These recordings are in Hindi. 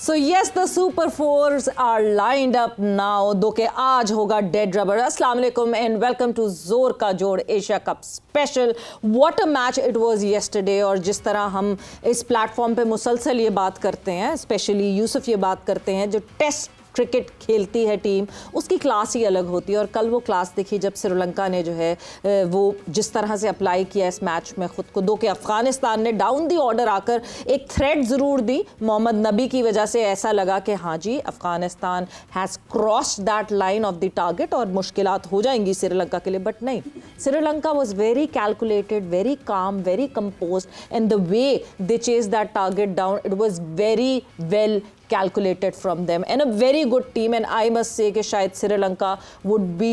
So yes, the Super Fours are lined up now. दो के आज होगा डेड रबर. अस्सलाम वालेकुम and welcome to जोर का जोड़ Asia cup special. What a match it was yesterday. और जिस तरह हम इस प्लेटफॉर्म पे मुसलसल ये बात करते हैं, स्पेशली यूसुफ ये बात करते हैं, जो टेस्ट क्रिकेट खेलती है टीम उसकी क्लास ही अलग होती है. और कल वो क्लास देखी जब श्रीलंका ने जो है वो जिस तरह से अप्लाई किया इस मैच में ख़ुद को. दो के अफ़गानिस्तान ने डाउन दी ऑर्डर आकर एक थ्रेट ज़रूर दी. मोहम्मद नबी की वजह से ऐसा लगा कि हाँ जी Afghanistan has crossed that line of the target और मुश्किलात हो जाएंगी श्रीलंका के लिए. बट नहीं, Sri Lanka was very calculated, very calm, very composed and the way they chase that target down, it was very well calculated from them and a very good team. And I must say कि शायद Sri Lanka would be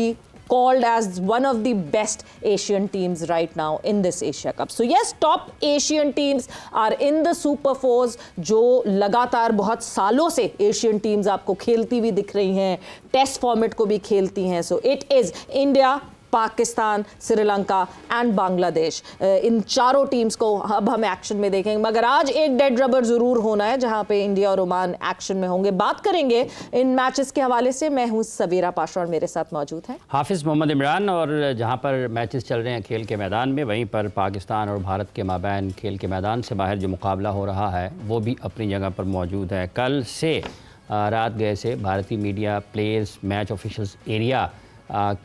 called as one of the best Asian teams right now in this Asia Cup. So yes, top Asian teams are in the Super Fours जो लगातार बहुत सालों से Asian teams आपको खेलती हुई दिख रही हैं, टेस्ट फॉर्मेट को भी खेलती हैं. So it is India, Pakistan, Sri Lanka and Bangladesh. इन चारों टीम्स को अब हम एक्शन में देखेंगे. मगर आज एक डेड रबर ज़रूर होना है जहां पे इंडिया और ओमान एक्शन में होंगे. बात करेंगे इन मैचेस के हवाले से. मैं हूं सवीरा पाशा और मेरे साथ मौजूद हैं हाफिज़ मोहम्मद इमरान. और जहां पर मैचेस चल रहे हैं खेल के मैदान में, वहीं पर पाकिस्तान और भारत के माबैन खेल के मैदान से बाहर जो मुकाबला हो रहा है वो भी अपनी जगह पर मौजूद है. कल से रात गए से भारतीय media, players, match officials area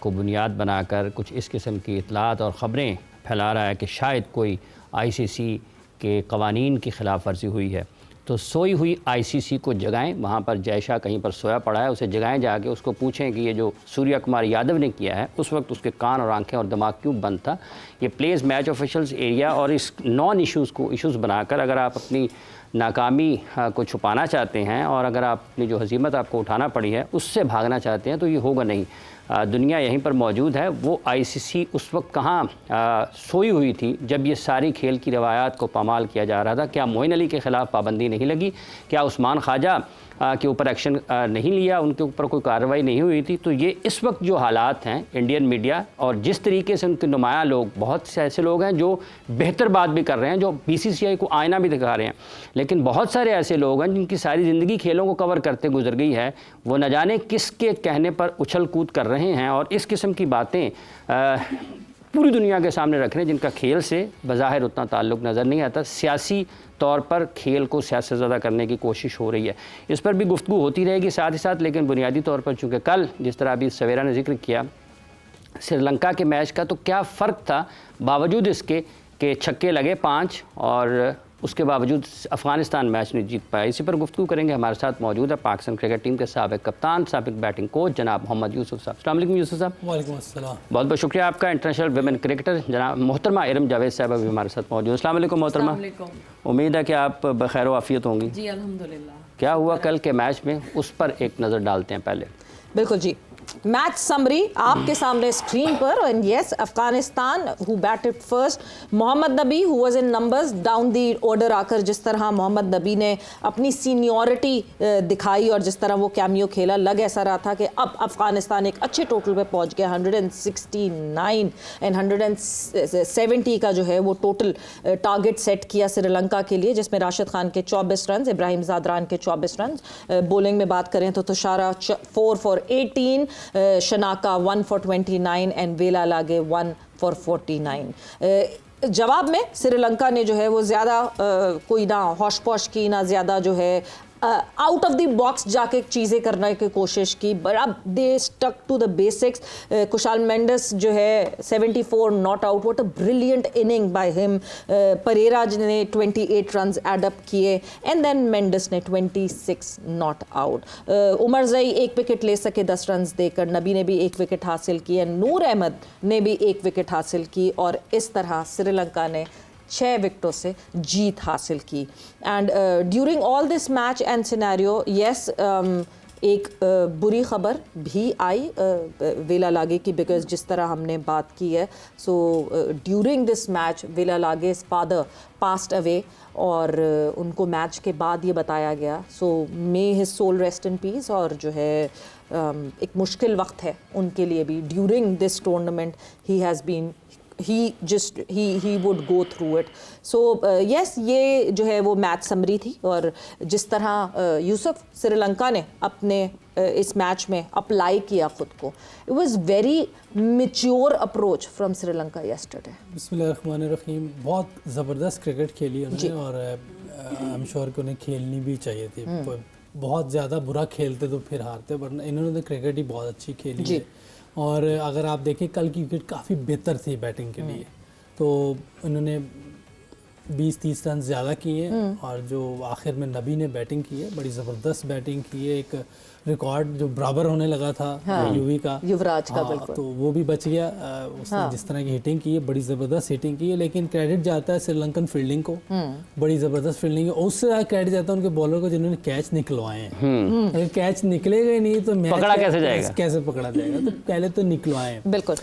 को बुनियाद बनाकर कुछ इस किस्म की इतलात और ख़बरें फैला रहा है कि शायद कोई आईसीसी के कवानीन की ख़िलाफ़ वर्जी हुई है. तो सोई हुई आईसीसी को जगाएं. वहाँ पर जयशाह कहीं पर सोया पड़ा है, उसे जगाएं, जाके उसको पूछें कि ये जो सूर्य कुमार यादव ने किया है उस वक्त उसके कान और आंखें और दिमाग क्यों बंद था. ये प्लेयर्स, मैच ऑफिशल्स एरिया और इस नॉन इश्यूज़ को इश्यूज़ बनाकर अगर आप अपनी नाकामी को छुपाना चाहते हैं और अगर आप अपनी जो हज़ीमत आपको उठाना पड़ी है उससे भागना चाहते हैं तो ये होगा नहीं. दुनिया यहीं पर मौजूद है. वो आईसीसी उस वक्त कहाँ सोई हुई थी जब ये सारी खेल की रवायात को पामाल किया जा रहा था. क्या मोइन अली के ख़िलाफ़ पाबंदी नहीं लगी? क्या उस्मान ख्वाजा के ऊपर एक्शन नहीं लिया? उनके ऊपर कोई कार्रवाई नहीं हुई थी? तो ये इस वक्त जो हालात हैं इंडियन मीडिया और जिस तरीके से उनके नुमाया लोग, बहुत से ऐसे लोग हैं जो बेहतर बात भी कर रहे हैं, जो बीसीसीआई को आईना भी दिखा रहे हैं, लेकिन बहुत सारे ऐसे लोग हैं जिनकी सारी ज़िंदगी खेलों को कवर करते गुजर गई है, वो न जाने किसके कहने पर उछल कूद कर रहे हैं और इस किस्म की बातें पूरी दुनिया के सामने रख रहे हैं जिनका खेल से बज़ाहिर उतना ताल्लुक़ नज़र नहीं आता. सियासी तौर पर खेल को सियासत ज़्यादा करने की कोशिश हो रही है. इस पर भी गुफ्तगू होती रहेगी साथ ही साथ. लेकिन बुनियादी तौर पर चूँकि कल जिस तरह अभी सवेरा ने जिक्र किया श्रीलंका के मैच का, तो क्या फ़र्क था बावजूद इसके कि छक्के लगे 5 और उसके बावजूद अफ़गानिस्तान मैच नहीं जीत पाया. इसी पर गुफ्तगू करेंगे. हमारे साथ मौजूद है पाकिस्तान क्रिकेट टीम के साबिक़ कप्तान, साबिक़ बैटिंग कोच जनाब मोहम्मद यूसुफ साहब. अस्सलाम वालेकुम यूसुफ साहब. वालेकुम अस्सलाम. बहुत बहुत शुक्रिया आपका. इंटरनेशनल वुमेन क्रिकेटर जनाब मोहतरमा इरम जावेद साहब अभी हमारे साथ मौजूद. अस्सलाम वालेकुम मोहतरमा. उम्मीद है कि आप बखैर व आफियत होंगी. जी अल्हम्दुलिल्लाह. क्या हुआ कल के मैच में, उस पर एक नज़र डालते हैं पहले. बिल्कुल जी. मैच समरी आपके सामने स्क्रीन पर. And yes, Afghanistan who batted first. Mohammad Nabi who was in numbers down the order आकर जिस तरह मोहम्मद नबी ने अपनी सीनियरिटी दिखाई और जिस तरह वो कैमियो खेला, लग ऐसा रहा था कि अब अफगानिस्तान एक अच्छे टोटल पे पहुंच गया. 169 एंड 170 का जो है वो टोटल टारगेट सेट किया श्रीलंका के लिए, जिसमें राशिद खान के 24 रन, इब्राहिम ज़ादरान के 24 रन. बॉलिंग में बात करें तो Thushara 4 for 18, Shanaka 1 for 29 and वेला लागे 1 for 49. जवाब में श्रीलंका ने जो है वो ज़्यादा कोई ना हौश पौश की, ना ज़्यादा जो है आउट ऑफ द बॉक्स जाके चीज़ें करने की कोशिश की. बड़ा they stuck to the basics. Kusal Mendis जो है 74 not out. What a brilliant inning by him. Perera ने 28 रन्स एड अप किए एंड देन मेंडिस ने 26 नॉट आउट. उमर जई 1 विकेट ले सके 10 रन्स देकर. नबी ने भी 1 विकेट हासिल की एंड नूर अहमद ने भी 1 विकेट हासिल की. और इस तरह श्रीलंका ने 6 विकेटों से जीत हासिल की. And during all this match and scenario, yes, एक बुरी ख़बर भी आई वेला लागे की, बिकॉज जिस तरह हमने बात की है. सो ड्यूरिंग दिस मैच वेला लागे's फादर पास्ड अवे और उनको मैच के बाद ये बताया गया. So may his soul rest in peace. और जो है एक मुश्किल वक्त है उनके लिए भी. During this tournament he has been he would go through it. So yes, ये जो है वो मैच समरी थी, और जिस तरह यूसुफ श्रीलंका ने अपने इस मैच में अप्लाई किया खुद को, it was very mature approach from Sri Lanka yesterday. बिस्मिल्लाहिर्रहमानिर्रहीम। बहुत ज़बरदस्त क्रिकेट खेली उन्होंने, और आई एम श्योर कि उन्हें खेलनी भी चाहिए थी। बहुत ज़्यादा बुरा खेलते तो फिर हारते, वरना इन्होंने तो क्रिकेट ही बहुत अच्छी खेली है। और अगर आप देखें कल की विकेट काफ़ी बेहतर थी बैटिंग के लिए, तो इन्होंने 20-30 रन ज़्यादा किए, और जो आखिर में नबी ने बैटिंग की है, बड़ी ज़बरदस्त बैटिंग की है। एक रिकॉर्ड जो बराबर होने लगा था यूवी का, युवराज का, बिल्कुल, तो वो भी बच गया। उसने जिस तरह की हिटिंग की है, बड़ी ज़बरदस्त हिटिंग की है। लेकिन क्रेडिट जाता है श्रीलंकन फील्डिंग को, बड़ी ज़बरदस्त फील्डिंग है। उससे ज़्यादा क्रेडिट जाता है उनके बॉलर को जिन्होंने कैच निकलवाए हैं। अगर कैच निकलेगा ही नहीं तो मैच पकड़ा कैसे जाएगा, कैसे पकड़ा जाएगा? तो पहले तो निकलवाए हैं। बिल्कुल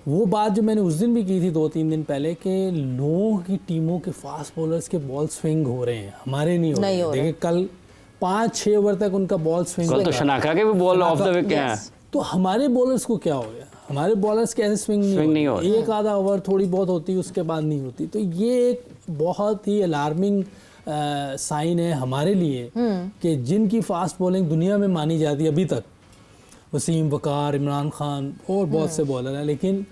वो बात जो मैंने उस दिन भी की थी 2-3 दिन पहले, कि लोगों की टीमों के फास्ट बॉलर्स के बॉल स्विंग हो रहे हैं, हमारे नहीं हो रहे हैं। देखिए कल 5-6 ओवर तक उनका बॉल स्विंग, कल तो शनाका के भी बॉल ऑफ द विकेट हैं। तो हमारे बॉलर्स को क्या हो गया? हमारे बॉलर्स कैसे स्विंग नहीं हो रहे? एक आधा ओवर थोड़ी बहुत होती है, उसके बाद नहीं होती। तो ये एक बहुत ही अलार्मिंग साइन है हमारे लिए कि जिनकी फास्ट बॉलिंग दुनिया में मानी जाती है अभी तक, वसीम, वकार, इमरान खान और बहुत से बॉलर हैं, लेकिन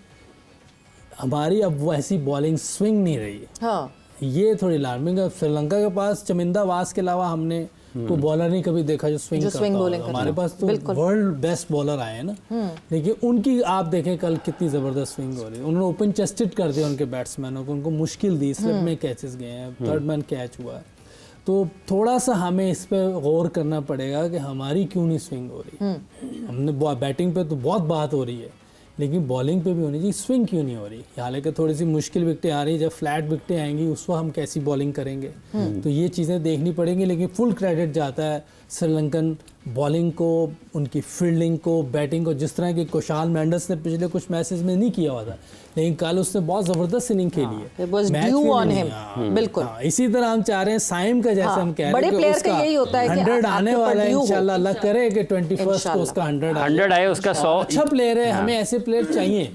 हमारी अब वैसी बॉलिंग स्विंग नहीं रही है। हाँ, ये थोड़ी अलार्मिंग है। श्रीलंका के पास चमिंदा वास के अलावा हमने कोई बॉलर नहीं कभी देखा जो स्विंग करता हो। हमारे पास तो वर्ल्ड बेस्ट बॉलर आए हैं ना, लेकिन उनकी आप देखें कल कितनी ज़बरदस्त स्विंग हो रही है। उन्होंने ओपन चेस्टेड कर दिया उनके बैट्समैनों को, उनको मुश्किल दी, स्लिप में कैचेस गए हैं, थर्ड मैन कैच हुआ है। तो थोड़ा सा हमें इस पर गौर करना पड़ेगा कि हमारी क्यों नहीं स्विंग हो रही। हमने बैटिंग पे तो बहुत बात हो रही है, लेकिन बॉलिंग पे भी होनी चाहिए, स्विंग क्यों नहीं हो रही? हालांकि थोड़ी सी मुश्किल विकटें आ रही है, जब फ्लैट विकटें आएंगी उस वक्त हम कैसी बॉलिंग करेंगे, तो ये चीज़ें देखनी पड़ेंगी। लेकिन फुल क्रेडिट जाता है श्रीलंकन बॉलिंग को, उनकी फील्डिंग को, बैटिंग को। जिस तरह की कुशाल मेंडिस ने पिछले कुछ मैचेस में नहीं किया हुआ था, लेकिन कल उसने बहुत ज़बरदस्त इनिंग खेली है। बिल्कुल इसी तरह हम चाह रहे हैं साइम का, जैसे हम कह रहे बड़े हैं प्लेयर का यही होता है कि 100 आने वाला है इंशाल्लाह। अल्लाह करे कि 21 को उसका 100 आए, उसका 100। अच्छा प्लेयर है, हमें ऐसे प्लेयर चाहिए।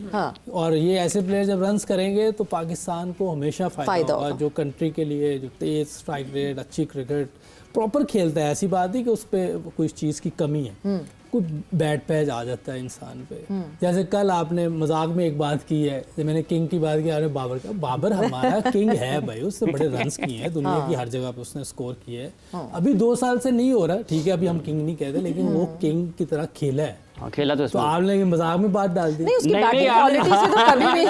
और ये ऐसे प्लेयर जब रन्स करेंगे तो पाकिस्तान को हमेशा फायदा होगा, जो कंट्री के लिए, जो तेज स्ट्राइक रेट, अच्छी क्रिकेट, प्रॉपर खेलता है। ऐसी बात है कि उस पर कोई चीज़ की कमी है, कुछ बैड पैच आ जाता है इंसान पे। जैसे कल आपने मजाक में एक बात की है, जब मैंने किंग की बात की, आपने बाबर का, बाबर हमारा किंग है भाई, उसने बड़े रन्स किए हैं दुनिया की हर जगह पे, उसने स्कोर किए है। अभी 2 साल से नहीं हो रहा, ठीक है, अभी हम किंग नहीं कहते, लेकिन वो किंग की तरह खेला है। खेला तो आपने मजाक में बात डाल दी। नहीं, उसकी बैटिंग क्वालिटी से तो कभी भी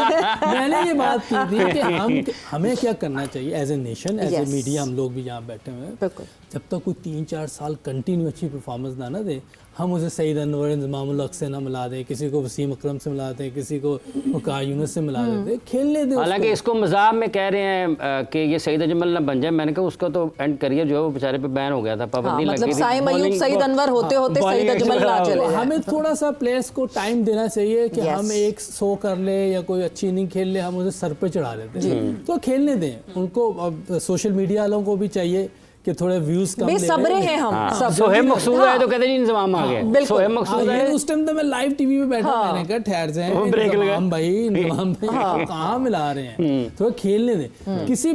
मैंने ये बात की थी कि हमें क्या करना चाहिए as a nation, as a media, हम लोग भी यहाँ बैठे हुए हैं, जब तक कोई 3-4 साल कंटिन्यू अच्छी परफॉर्मेंस ना दे, हम उसे सईद अनवर, इंजमामुल हक से ना मिला दें, किसी को वसीम अकरम से मिला दें, किसी को वकार यूनुस से मिला देते, खेलने दें। हालांकि इसको मजाक में कह रहे हैं कि ये सईद अजमल ना बन जाए। मैंने कहा उसका तो एंड करियर जो है वो बेचारे पे बैन हो गया था, पाबंदी लग गई थी। साइम अयूब, सईद अनवर होते होते सईद अजमल ना चले। हमें थोड़ा सा प्लेयर्स को टाइम देना चाहिए कि हम एक 100 कर ले या कोई अच्छी इनिंग खेल ले, हम उसे सर पे चढ़ा देते हैं, तो खेलने दें उनको। अब सोशल मीडिया वालों को भी चाहिए कि थोड़े व्यूज कम ले। बेसब्रे हैं हम सब। सोहेब मकसूद है तो कहते नहीं इंतजाम आ गया। सोहेब मकसूद है, उस टाइम तो मैं लाइव टीवी पे बैठा, मैंने कहा ठहर जाए, इंतजाम भाई कहाँ मिला रहे हैं, थोड़ा खेलने दें। किसी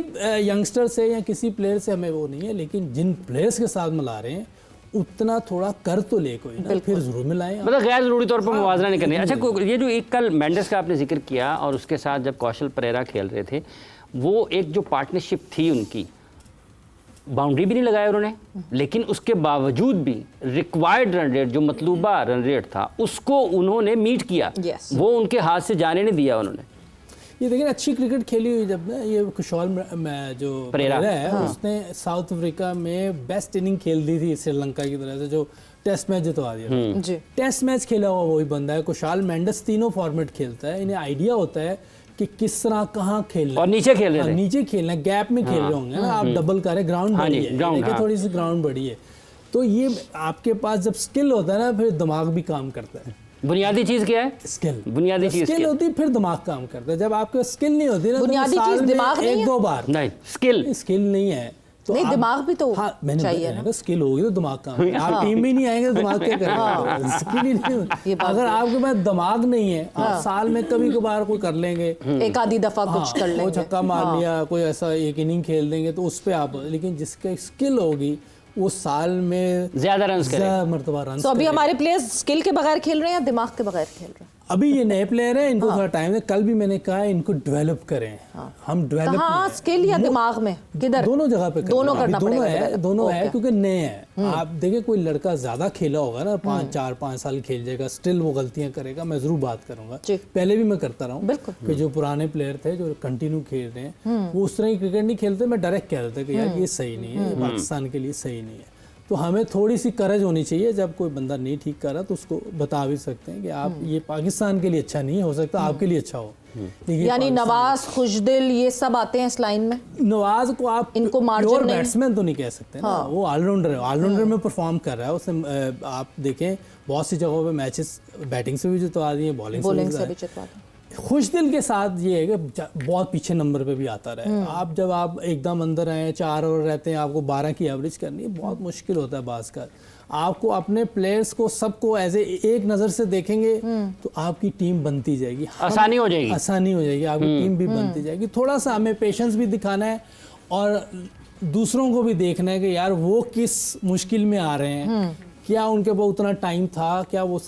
यंगस्टर से या किसी प्लेयर से हमें वो नहीं है, लेकिन जिन प्लेयर्स के साथ मिला रहे हैं उतना थोड़ा कर तो ले कोई ना, फिर जरूर मिलाएं। मतलब गैर जरूरी तौर पर मुवाजना नहीं करनी। अच्छा, ये जो एक कल मेंडिस का आपने जिक्र किया और उसके साथ जब कौशल परेरा खेल रहे थे, वो एक जो पार्टनरशिप थी उनकी, बाउंड्री भी नहीं लगाया उन्होंने, लेकिन उसके बावजूद भी रिक्वायर्ड रन रेट, जो मतलूबा रन रेट था, उसको उन्होंने मीट किया। वो उनके हाथ से जाने नहीं दिया उन्होंने। ये देखिए अच्छी क्रिकेट खेली हुई जब ना, ये कुशाल जो परेरा है, उसने साउथ अफ्रीका में बेस्ट इनिंग खेल दी थी श्रीलंका की तरह से, जो टेस्ट मैच जितवा दिया। टेस्ट मैच खेला हुआ वही बंदा है कुशाल मेंडिस, तीनों फॉर्मेट खेलता है, इन्हें आइडिया होता है कि किस तरह कहाँ खेलना, और नीचे खेल रहे थे, नीचे खेलना, गैप में खेल रहे होंगे ना, आप डबल करें, ग्राउंड बड़ी है, थोड़ी सी ग्राउंड बड़ी है, तो ये आपके पास जब स्किल होता है ना, फिर दिमाग भी काम करता है। बुनियादी चीज क्या है? स्किल। बुनियादी चीज स्किल होती है, फिर दिमाग काम करता है। जब आपके स्किल नहीं होती ना, बुनियादी चीज दिमाग नहीं है, 1-2 बार नहीं, स्किल नहीं है, तो नहीं, दिमाग भी तो हाँ, मैंने चाहिए ना। स्किल होगी तो दिमाग का आप टीम में नहीं आएंगे तो दिमाग क्या करेंगे, स्किल ही नहीं। अगर आपके पास दिमाग नहीं है, आप साल में कभी कभार कोई कर लेंगे, एक आधी दफा कुछ कर वो लेंगे, छक्का मार लिया, कोई ऐसा एक इनिंग खेल देंगे तो उस पे आप, लेकिन जिसके स्किल होगी वो साल में ज्यादा रन करे, ज्यादा मरतबा रन। तो अभी हमारे प्लेयर्स स्किल के बगैर खेल रहे हैं या दिमाग के बगैर खेल रहे हैं? अभी ये नए प्लेयर हैं, इनको थोड़ा टाइम है। कल भी मैंने कहा इनको डेवलप करें, हम डेवलप कहाँ स्किल या दिमाग में, किधर? दोनों जगह पे दोनों करना पड़ेगा, दोनों है क्योंकि नए हैं। आप देखिए कोई लड़का ज्यादा खेला होगा ना, 4-5 साल खेल जाएगा, स्टिल वो गलतियां करेगा, मैं जरूर बात करूंगा, पहले भी मैं करता रहा हूँ कि जो पुराने प्लेयर थे जो कंटिन्यू खेल रहे हैं वो उस तरह की क्रिकेट नहीं खेलते, मैं डायरेक्ट कह देता कि यार ये सही नहीं है, पाकिस्तान के लिए सही नहीं है। तो हमें थोड़ी सी करज होनी चाहिए, जब कोई बंदा नहीं ठीक कर रहा तो उसको बता भी सकते हैं कि आप ये पाकिस्तान के लिए अच्छा नहीं है, हो सकता है आपके लिए अच्छा हो। यानी नवाज, खुशदिल, ये सब आते हैं इस लाइन में। नवाज को आप इनको मार्जिन नहीं, बैट्समैन तो नहीं कह सकते ना, वो ऑलराउंडर है, ऑलराउंडर में परफॉर्म कर रहा है। उसने आप देखें बहुत सी जगहों पे मैचेस बैटिंग से भी जितवा दिए, बॉलिंग से भी जितवा दिए। खुशदिल के साथ ये है कि बहुत पीछे नंबर पे भी आता रहे। आप जब आप एकदम अंदर आए, 4 ओवर रहते हैं, आपको 12 की एवरेज करनी है, बहुत मुश्किल होता है बास का। आपको अपने प्लेयर्स को सबको एज एक नज़र से देखेंगे तो आपकी टीम बनती जाएगी, आसानी हो जाएगी, आपकी टीम भी बनती जाएगी। थोड़ा सा हमें पेशेंस भी दिखाना है और दूसरों को भी देखना है कि यार वो किस मुश्किल में आ रहे हैं, क्या उनके पास उतना टाइम था, क्या वो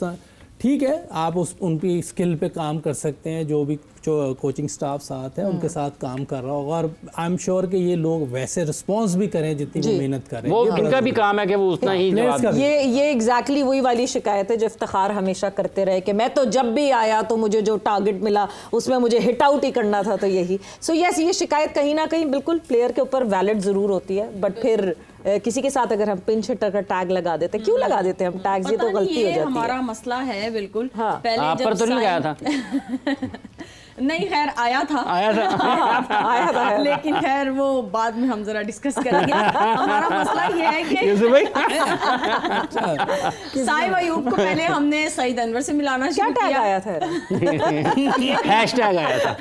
ठीक है, आप उनकी स्किल पे काम कर सकते हैं, जो भी जो कोचिंग स्टाफ साथ है उनके साथ काम कर रहा होगा, और आई एम श्योर कि ये लोग वैसे रिस्पांस भी करें जितनी वो मेहनत करें। वो इनका भी काम है कि वो उतना ही जवाब दें। ये एग्जैक्टली वही वाली शिकायत है जो इफ्तिखार हमेशा करते रहे कि मैं तो जब भी आया तो मुझे जो टारगेट मिला उसमें मुझे हिट आउट ही करना था, तो यही। सो यस, ये शिकायत कहीं ना कहीं बिल्कुल प्लेयर के ऊपर वैलिड ज़रूर होती है, बट फिर किसी के साथ अगर हम पिंच हिटर का टैग लगा देते, क्यों लगा देते हम टैग्स, ये तो गलती हो जाती है। हमारा मसला है बिल्कुल। हाँ। पहले आप जब पर तो नहीं लगाया था। नहीं, खैर आया था आया था, लेकिन खैर वो बाद में हम जरा डिस्कस करेंगे। हमारा मसला ये है कि साहिब अयूब को पहले हमने सईद अनवर से मिलाना शुरू किया। क्या टैग आया था? हैशटैग आया था।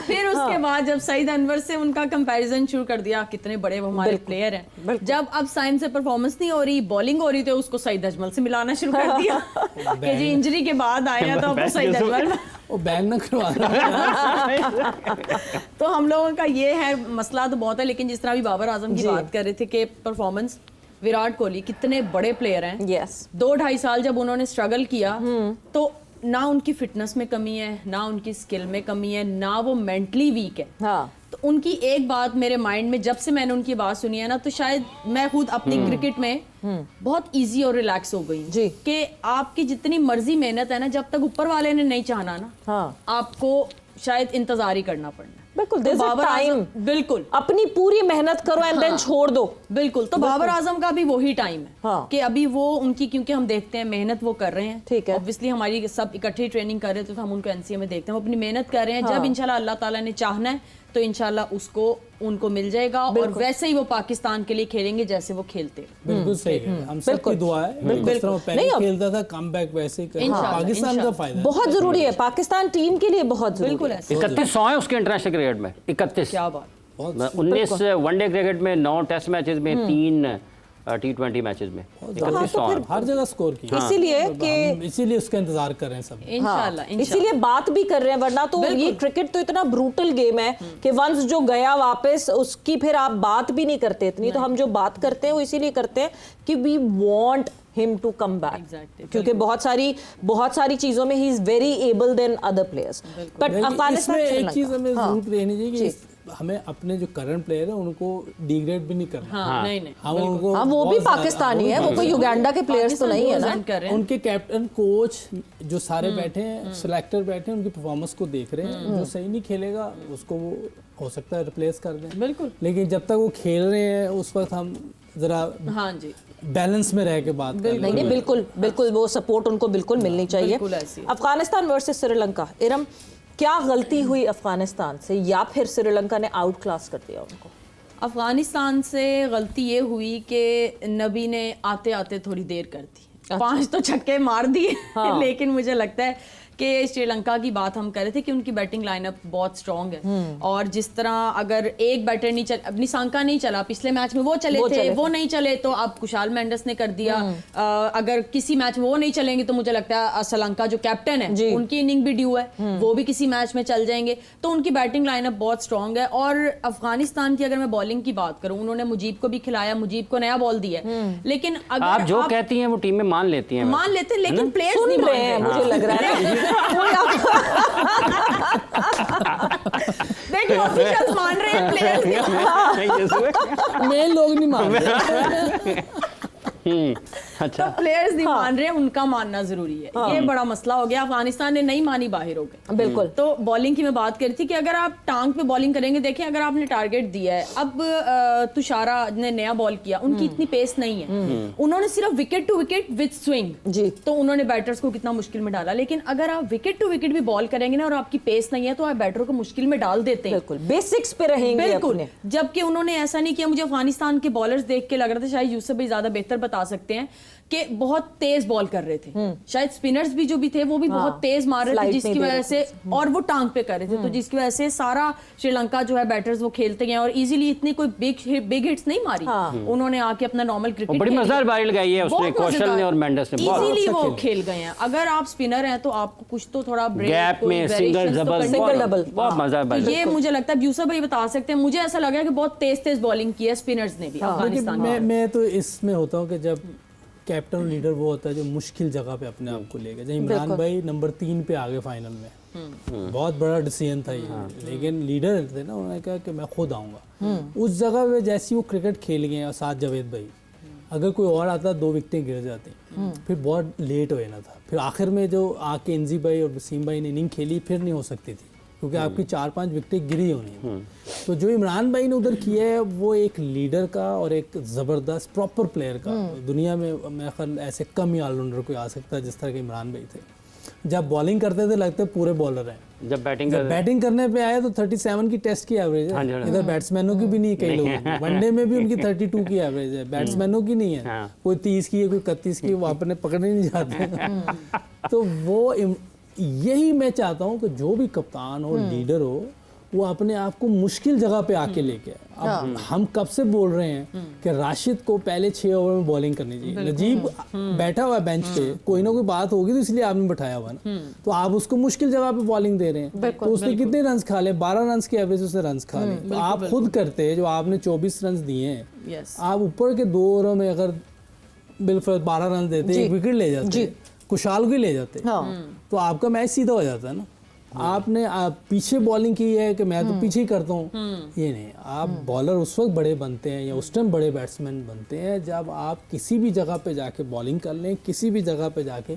फिर उसके बाद जब सईद अनवर से उनका कंपैरिजन शुरू कर दिया, कितने बड़े वो हमारे प्लेयर हैं। जब अब साइम से परफॉर्मेंस नहीं हो रही, बॉलिंग हो रही, तो उसको सईद अजमल से मिलाना शुरू कर दिया कि जी इंजरी के बाद आया तो अब सईद अजमल वो बैन ना करवा तो हम लोगों का ये है मसला तो बहुत है। लेकिन जिस तरह भी बाबर आजम की बात कर रहे थे कि परफॉर्मेंस, विराट कोहली कितने बड़े प्लेयर हैं। यस, 2-2.5 साल जब उन्होंने स्ट्रगल किया तो ना उनकी फिटनेस में कमी है, ना उनकी स्किल में कमी है, ना वो मेंटली वीक है। हाँ। तो उनकी एक बात मेरे माइंड में जब से मैंने उनकी बात सुनी है ना, तो शायद मैं खुद अपनी क्रिकेट में बहुत इजी और रिलैक्स हो गई जी कि आपकी जितनी मर्जी मेहनत है ना, जब तक ऊपर वाले ने नहीं चाहना ना, हाँ, आपको शायद इंतजार ही करना पड़ना। बिल्कुल, तो बाबर आजम बिल्कुल अपनी पूरी मेहनत करो एंड देन छोड़ दो। बिल्कुल, तो बाबर आजम का भी वही टाइम है हाँ। कि अभी वो उनकी, क्योंकि हम देखते हैं मेहनत वो कर रहे हैं, ठीक है, ऑब्वियसली हमारी सब इकट्ठे ट्रेनिंग कर रहे थे तो हम उनको एनसीए में देखते हैं, वो अपनी मेहनत कर रहे हैं। हाँ। जब इंशाल्लाह अल्लाह ताला ने चाहना है तो इंशाल्लाह उसको उनको मिल जाएगा और वैसे ही वो पाकिस्तान के लिए खेलेंगे जैसे वो खेलते। बिल्कुल सही है, हम सबकी दुआ है। जिस तरह वो पहले खेलता था, कमबैक वैसे ही करेगा, पाकिस्तान का फायदा बहुत जरूरी है, पाकिस्तान टीम के लिए बहुत जरूरी है। 3100 है उसके इंटरनेशनल क्रिकेट में, 31। क्या बात। 19 वनडे क्रिकेट में, 9 टेस्ट मैचेस में, 3 T20 मैचेस में, 3100 हर जगह स्कोर किया। इसीलिए कि इसीलिए उसका इंतजार कर रहे हैं सब इंशाल्लाह। इसीलिए बात भी कर रहे हैं, वरना तो ये क्रिकेट तो इतना ब्रूटल गेम है कि वंस जो गया वापस उसकी फिर आप बात भी नहीं करते इतनी। तो हम जो बात करते हैं वो इसीलिए करते हैं कि we want him to come back, क्योंकि बहुत सारी चीजों में he is very able than other players। But Afghanistan में एक चीज हमें जरूर रहनी चाहिए कि हमें अपने जो करंट प्लेयर है उनको डिग्रेड भी नहीं करना। हाँ, नहीं हम उनको, हाँ, वो भी पाकिस्तानी है, वो कोई युगांडा के प्लेयर्स तो नहीं है ना। उनके कैप्टन, कोच जो सारे बैठे हैं, सिलेक्टर बैठे हैं, उनकी परफॉर्मेंस को देख रहे हैं। जो सही नहीं खेलेगा उसको वो हो सकता है रिप्लेस कर दें, बिल्कुल। लेकिन जब तक वो खेल रहे हैं उस वक्त हम जरा हाँ जी बैलेंस में रह के बात करें। नहीं, बिल्कुल वो सपोर्ट उनको बिल्कुल मिलनी चाहिए। अफगानिस्तान वर्सेस श्रीलंका, इरम क्या गलती हुई अफगानिस्तान से, या फिर श्रीलंका ने आउट क्लास कर दिया उनको? अफगानिस्तान से गलती ये हुई कि नबी ने आते आते थोड़ी देर कर दी। 5 तो छक्के मार दिए। हाँ। लेकिन मुझे लगता है कि श्रीलंका की बात हम कर रहे थे कि उनकी बैटिंग लाइनअप बहुत स्ट्रांग है और जिस तरह अगर एक बैटर नहीं चल, अब निशांका नहीं चला, पिछले मैच में वो चले थे, वो नहीं चले तो अब कुशाल मेंडिस ने कर दिया। अगर किसी मैच में वो नहीं चलेंगे तो मुझे लगता है श्रीलंका जो कैप्टन है उनकी इनिंग भी ड्यू है, वो भी किसी मैच में चल जाएंगे। तो उनकी बैटिंग लाइनअप बहुत स्ट्रांग है। और अफगानिस्तान की अगर मैं बॉलिंग की बात करूं, उन्होंने मुजीब को भी खिलाया, मुजीब को नया बॉल दिया, लेकिन अगर आप जो कहती हैं वो टीम में मान लेती हैं, मान लेते हैं, लेकिन प्लेयर्स नहीं मान रहे, मुझे लग रहा है देखिए ऑफिशियल्स मान रहे हैं, प्लेयर्स नहीं मेन लोग नहीं मान रहे। अच्छा, प्लेयर्स नहीं मान रहे, उनका मानना जरूरी है। ये बड़ा मसला हो गया। अफगानिस्तान ने नहीं मानी, बाहर हो गए। बिल्कुल। तो बॉलिंग की मैं बात कर रही थी कि अगर आप टांग पे बॉलिंग करेंगे, देखें अगर आपने टारगेट दिया है, अब तुषारा ने नया बॉल किया, उनकी इतनी पेस नहीं है, उन्होंने सिर्फ wicket to wicket with swing जी, तो उन्होंने बैटर्स को कितना मुश्किल में डाला। लेकिन अगर आप विकेट टू विकेट भी बॉल करेंगे ना और आपकी पेस नहीं है तो आप बैटर को मुश्किल में डाल देते हैं। बिल्कुल बेसिक्स पे रहेंगे बिल्कुल। जबकि उन्होंने ऐसा नहीं किया। मुझे अफगानिस्तान के बॉलर्स देख के लग रहा था, शायद यूसुफ भाई ज्यादा बेहतर बता सकते हैं, कि बहुत तेज बॉल कर रहे थे। शायद स्पिनर्स भी जो भी थे वो भी बहुत तेज मार रहे थे, जिसकी वजह से, और वो टांग पे कर रहे थे, तो जिसकी वजह से सारा श्रीलंका जो है बैटर्स वो खेलते गए और इजीली इतनी कोई बिग हिट्स नहीं मारी। उन्होंने आके अपना नॉर्मल क्रिकेट, बड़ी मजेदार बारी लगाई है उसने, कौशल ने और मेंडिस ने, इजीली वो खेल गए हैं। अगर आप स्पिनर हैं तो आपको कुछ तो थोड़ा गैप में सिंगल डबल, बहुत मजेदार बारी। ये मुझे लगता है यूसुफ भाई बता सकते हैं, मुझे ऐसा लगा कि बहुत तेज बॉलिंग की है स्पिनर्स ने भी अफगानिस्तान में। मैं तो इसमें होता हूँ कि जब कैप्टन लीडर वो होता है जो मुश्किल जगह पे अपने आप को लेके, जैसे इमरान भाई नंबर 3 पे आ गए फाइनल में, बहुत बड़ा डिसीजन था ये, लेकिन लीडर थे ना, उन्होंने कहा कि मैं खुद आऊँगा उस जगह पे। जैसी वो क्रिकेट खेल गए और साथ जावेद भाई, अगर कोई और आता 2 विकेटें गिर जाती, फिर बहुत लेट हो जाना था। फिर आखिर में जो आके इंजी भाई और वसीम भाई ने इनिंग खेली, फिर नहीं हो सकती थी क्योंकि आपकी 4-5 विकेटें गिरी होनी। तो जो इमरान भाई ने उधर किया है वो एक लीडर का और एक ज़बरदस्त प्रॉपर प्लेयर का, दुनिया में मेरे ख्याल ऐसे कम ही ऑलराउंडर कोई आ सकता है जिस तरह के इमरान भाई थे। जब बॉलिंग करते थे लगते पूरे बॉलर हैं, जब बैटिंग करने पे आए तो 37 की टेस्ट की एवरेज है। इधर बैट्समैनों की भी नहीं, कई लोग वनडे में भी उनकी 32 की एवरेज है, बैट्समैनों की नहीं है। कोई 30 की है, कोई 31 की, वो अपने पकड़ने नहीं जाते। तो वो यही मैं चाहता हूँ कि जो भी कप्तान हो, लीडर हो, वो अपने आप को मुश्किल जगह पे आके लेके। अब हम कब से बोल रहे हैं कि राशिद को पहले 6 ओवर में बॉलिंग करनी चाहिए। नजीब बैठा हुआ है बेंच पे, कोई ना कोई बात होगी तो इसलिए आपने बैठाया हुआ ना, तो आप उसको मुश्किल जगह पे बॉलिंग दे रहे हैं। तो उसने कितने रन खा ले? 12 रन की एवरेज उसने रन खा ले। तो आप खुद करते जो आपने 24 रन दिए हैं, आप ऊपर के 2 ओवरों में अगर बिल्कुल 12 रन देते, 1 विकेट ले जाते, कुशाल को ले जाते, तो आपका मैच सीधा हो जाता है ना। आपने पीछे बॉलिंग की है कि मैं तो पीछे ही करता हूँ, ये नहीं। आप बॉलर उस वक्त बड़े बनते हैं या उस टाइम बड़े बैट्समैन बनते हैं जब आप किसी भी जगह पे जाके बॉलिंग कर लें, किसी भी जगह पे जाके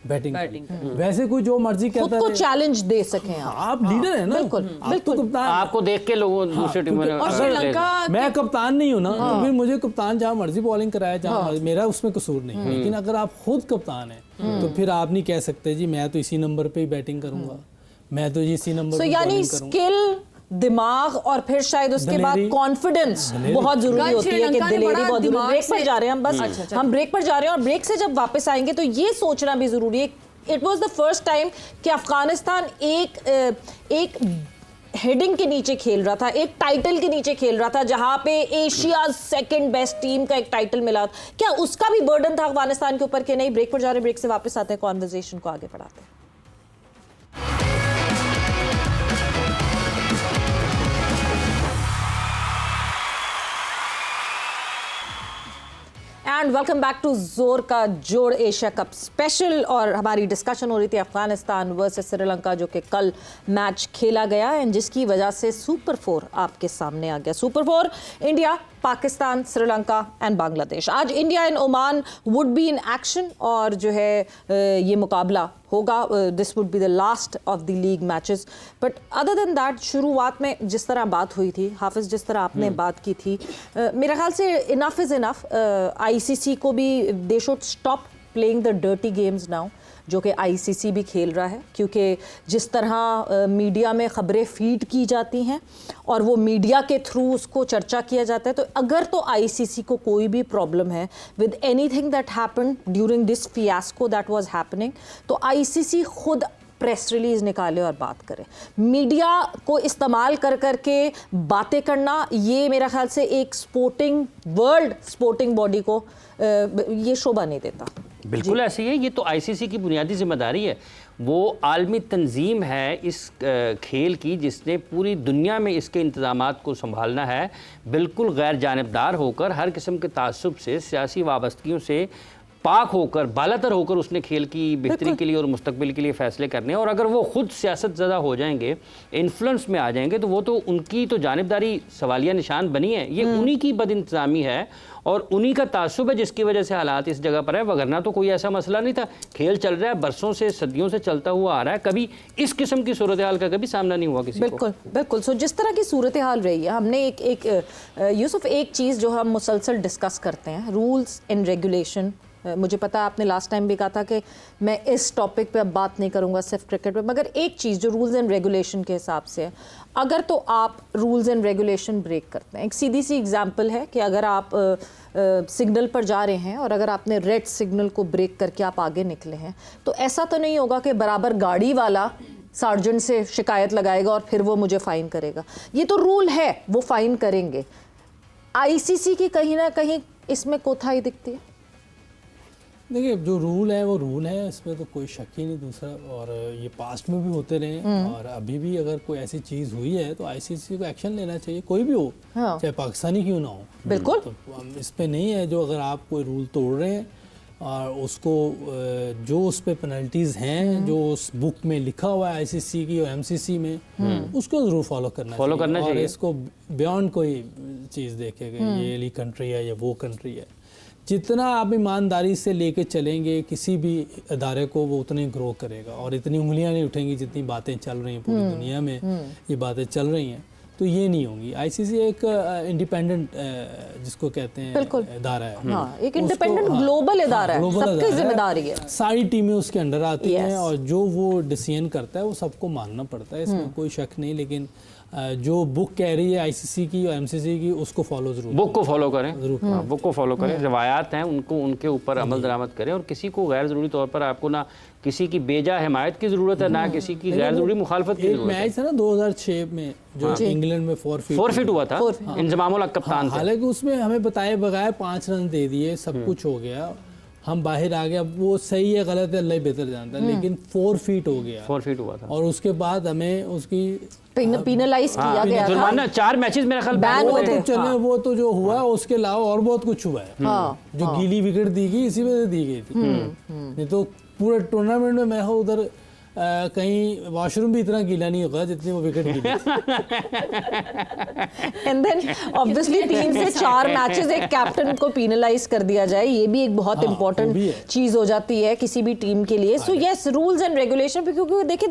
बैटिंग करें। वैसे कोई जो मर्जी कहता है, खुद को चैलेंज दे सकें आप लीडर है ना। बिल्कुल, आप तो कप्तान, आपको देख के लोगों दूसरी टीम में, और श्रीलंका मैं कप्तान नहीं हूँ ना, तो फिर मुझे कप्तान जहाँ मर्जी बॉलिंग कराए, जहाँ मेरा उसमें कसूर नहीं। लेकिन अगर आप खुद कप्तान हैं तो फिर आप नहीं कह सकते जी मैं तो इसी नंबर पे ही बैटिंग करूंगा, मैं तो इसी नंबर पे यानी बॉलिंग करूंगा। स्किल, दिमाग और फिर शायद उसके बाद कॉन्फिडेंस बहुत जरूरी होती है कि दिलेरी बहुत जरूरी। ब्रेक पर जा रहे हैं हम, बस हम ब्रेक पर जा रहे हैं और ब्रेक से जब वापस आएंगे तो ये सोचना भी जरूरी है। It was the first time कि अफगानिस्तान एक हेडिंग के नीचे खेल रहा था, एक टाइटल के नीचे खेल रहा था, जहां पे एशिया सेकंड बेस्ट टीम का एक टाइटल मिला। क्या उसका भी बर्डन था अफगानिस्तान के ऊपर कि नहीं? ब्रेक पर जा रहे हैं, ब्रेक से वापस आते हैं, कॉन्वर्सेशन को आगे बढ़ाते हैं। एंड वेलकम बैक टू जोर का जोड़ एशिया कप स्पेशल। और हमारी डिस्कशन हो रही थी अफगानिस्तान वर्सेस श्रीलंका, जो कि कल मैच खेला गया एंड जिसकी वजह से सुपर 4 आपके सामने आ गया। Super 4 India, Pakistan, Sri Lanka and Bangladesh. आज India and Oman would be in action और जो है ये मुकाबला होगा। This would be the last of the league matches. But other than that, शुरुआत में जिस तरह बात हुई थी, हाफिज जिस तरह आपने बात की थी, मेरे ख्याल से इनफ इज़ इनफ। आईसीसी को भी they should stop playing the dirty games now, जो कि आईसीसी भी खेल रहा है, क्योंकि जिस तरह मीडिया में ख़बरें फीड की जाती हैं और वो मीडिया के थ्रू उसको चर्चा किया जाता है, तो अगर तो आईसीसी को कोई भी प्रॉब्लम है with anything that happened during this fiasco that was happening, तो आईसीसी खुद प्रेस रिलीज निकाले और बात करे। मीडिया को इस्तेमाल कर करके बातें करना, ये मेरा ख्याल से एक वर्ल्ड स्पोर्टिंग बॉडी को ये शोभा नहीं देता। बिल्कुल ऐसे ही है। ये तो आईसीसी की बुनियादी जिम्मेदारी है। वो आलमी तंजीम है इस खेल की जिसने पूरी दुनिया में इसके इंतजामात को संभालना है, बिल्कुल गैर जानिबदार होकर, हर किस्म के तासुब से, सियासी वाबस्तगियों से पाक होकर, बालातर होकर उसने खेल की बेहतरी के लिए और मुस्तकबिल के लिए फ़ैसले करने हैं। और अगर वो खुद सियासत ज़दा हो जाएंगे, इन्फ्लुएंस में आ जाएंगे, तो वो तो उनकी तो जानिबदारी सवालिया निशान बनी है। ये उन्हीं की बदइंतज़ामी है और उन्हीं का तासुब है जिसकी वजह से हालात इस जगह पर है, वगरना तो कोई ऐसा मसला नहीं था। खेल चल रहा है, बरसों से, सदियों से चलता हुआ आ रहा है, कभी इस किस्म की सूरत हाल का कभी सामना नहीं हुआ किसी को। बिल्कुल बिल्कुल। सो जिस तरह की सूरत हाल रही है, हमने यूसुफ एक चीज़ जो हम मुसलसल डिस्कस करते हैं, रूल्स एंड रेगुलेशन। मुझे पता है आपने लास्ट टाइम भी कहा था कि मैं इस टॉपिक पे अब बात नहीं करूंगा सिर्फ क्रिकेट पे, मगर एक चीज़ जो रूल्स एंड रेगुलेशन के हिसाब से है, अगर तो आप रूल्स एंड रेगुलेशन ब्रेक करते हैं, एक सीधी सी एग्जांपल है कि अगर आप सिग्नल पर जा रहे हैं और अगर आपने रेड सिग्नल को ब्रेक करके आप आगे निकले हैं, तो ऐसा तो नहीं होगा कि बराबर गाड़ी वाला सार्जेंट से शिकायत लगाएगा और फिर वो मुझे फ़ाइन करेगा। ये तो रूल है, वो फ़ाइन करेंगे। आईसीसी की कहीं ना कहीं इसमें कोताही दिखती है। देखिए, जो रूल है वो रूल है, इसमें तो कोई शक ही नहीं। दूसरा, और ये पास्ट में भी होते रहे और अभी भी अगर कोई ऐसी चीज़ हुई है तो आईसीसी को एक्शन लेना चाहिए, कोई भी हो, चाहे पाकिस्तानी क्यों ना हो। बिल्कुल। तो इस पे नहीं है, जो अगर आप कोई रूल तोड़ रहे हैं और उसको जो उस पे पेनल्टीज हैं, जो उस बुक में लिखा हुआ है आईसीसी की और एमसीसी में, उसको जरूर फॉलो करना चाहिए। और इसको बियॉन्ड कोई चीज़ देखेगा, ये वाली कंट्री है या वो कंट्री है। जितना आप ईमानदारी से लेके चलेंगे किसी भी अदारे को, वो उतना ही ग्रो करेगा और इतनी उंगलियां नहीं उठेंगी जितनी बातें चल रही हैं पूरी दुनिया में। ये बातें चल रही हैं तो ये नहीं होंगी। आईसीसी एक इंडिपेंडेंट जिसको कहते हैं इदारा है। हाँ, एक इंडिपेंडेंट ग्लोबल इदारा है, सबकी जिम्मेदारी है। सारी टीमें उसके अंडर आती हैं और जो वो डिसीजन करता है वो सबको मानना पड़ता है, इसमें कोई शक नहीं। लेकिन जो बुक कह रही है आईसीसी की और एमसीसी की, उसको फॉलो जरूर, बुक को फॉलो करें, बुक को फॉलो करें। रिवायात हैं उनको, उनके ऊपर अमल दरामद करें और किसी को गैर ज़रूरी तौर पर आपको ना किसी की बेजा हिमायत की ज़रूरत है, ना किसी की गैर ज़रूरी मुखालफत की ज़रूरत है। मैच था ना 2006 में जो इंग्लैंड में 4 फीट हुआ था, इंजमामुल हक कप्तान थे। हालांकि उसमें हमें बताए बगैर 5 रन दे दिए, सब कुछ हो गया, हम बाहर आ गए। अब वो सही है गलत है अल्लाह ही बेहतर जानता है, लेकिन 4 फीट हो गया, 4 फीट हुआ था और उसके बाद हमें उसकी पिनलाइज किया गया था। जुर्माना 4 मैचेस मेरा ख्याल बैन हुए थे। चले वो तो जो हुआ, उसके अलावा और बहुत कुछ हुआ है। जो गीली विकेट दी गई इसी वजह से दी गई थी, नहीं तो पूरे टूर्नामेंट में मैं उधर कहीं वॉशरूम भी इतना गीला नहीं होगा जितनी वो विकेट गीली। एंड देन ऑब्वियसली 3 से 4 मैचेस एक कैप्टन को पेनलाइज कर दिया जाए, ये भी एक बहुत इंपॉर्टेंट चीज हो जाती है किसी भी टीम के लिए। So yes, rules and regulation, क्योंकि देखिए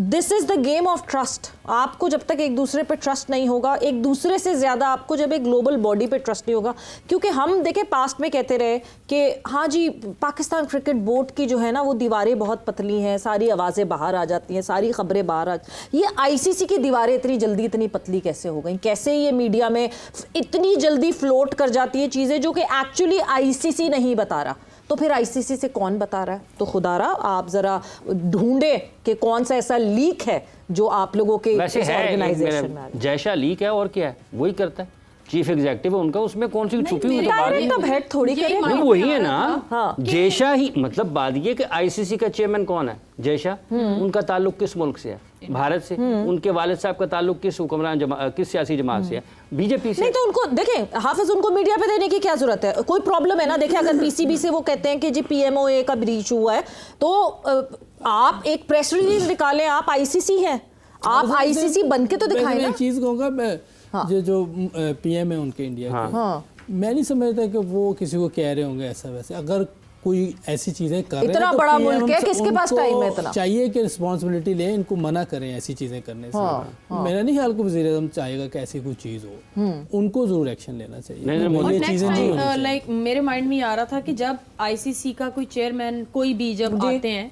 this is the game of trust. आपको जब तक एक दूसरे पे ट्रस्ट नहीं होगा, एक दूसरे से ज़्यादा आपको जब एक ग्लोबल बॉडी पे ट्रस्ट नहीं होगा, क्योंकि हम देखें पास्ट में कहते रहे कि हाँ जी पाकिस्तान क्रिकेट बोर्ड की जो है ना वो दीवारें बहुत पतली हैं, सारी आवाज़ें बाहर आ जाती हैं, सारी खबरें बाहर आ, ये आईसीसी की दीवारें इतनी जल्दी इतनी पतली कैसे हो गई? कैसे ये मीडिया में इतनी जल्दी फ्लोट कर जाती है चीज़ें जो कि एक्चुअली आईसीसी नहीं बता रहा? तो फिर आईसीसी से कौन बता रहा है? तो खुदारा आप जरा ढूंढे कि कौन सा ऐसा लीक है जो आप लोगों के ऑर्गेनाइजेशन में। जैशा लीक है और क्या है, वही करता है, चीफ एग्जीक्यूटिव है उनका, उसमें कौन सी छुपी हुई डायरेक्ट हेड थोड़ी करेगा, वही है ना। जैशा ही, मतलब बात ये कि आईसीसी का चेयरमैन कौन है? जैशा। उनका ताल्लुक किस मुल्क से है? भारत से। उनके वालिद साहब का ताल्लुक किस हुक्मरान किस सियासी जमात से है? बीजेपी से। नहीं तो उनको देखें हाफिज, उनको मीडिया पे देने की क्या जरूरत है? कोई प्रॉब्लम है ना? देखें अगर पीसीबी से वो कहते हैं कि जी पीएमओए का ब्रीच हुआ है, तो आप एक प्रेस रिलीज निकालें, आप आईसीसी हैं, आप आईसीसी बन के तो दिखाएं ना। चीज कहूँगा, जो पीएम है उनके इंडिया के, मैं नहीं समझता कि वो किसी को कह रहे होंगे ऐसा वैसे। अगर कोई ऐसी चीजें कर रहे हैं, इतना बड़ा मुल्क है, किसके पास टाइम है इतना? चाहिए कि रिस्पांसिबिलिटी लें, इनको मना करें ऐसी चीजें करने से। मेरा नहीं ख्याल को वज़ीर-ए-आज़म चाहेगा कि ऐसी कोई चीज हो, उनको जरूर एक्शन लेना चाहिए। ये चीजें नहीं, लाइक मेरे माइंड में आ रहा था कि जब आईसीसी का कोई चेयरमैन कोई भी जब आते हैं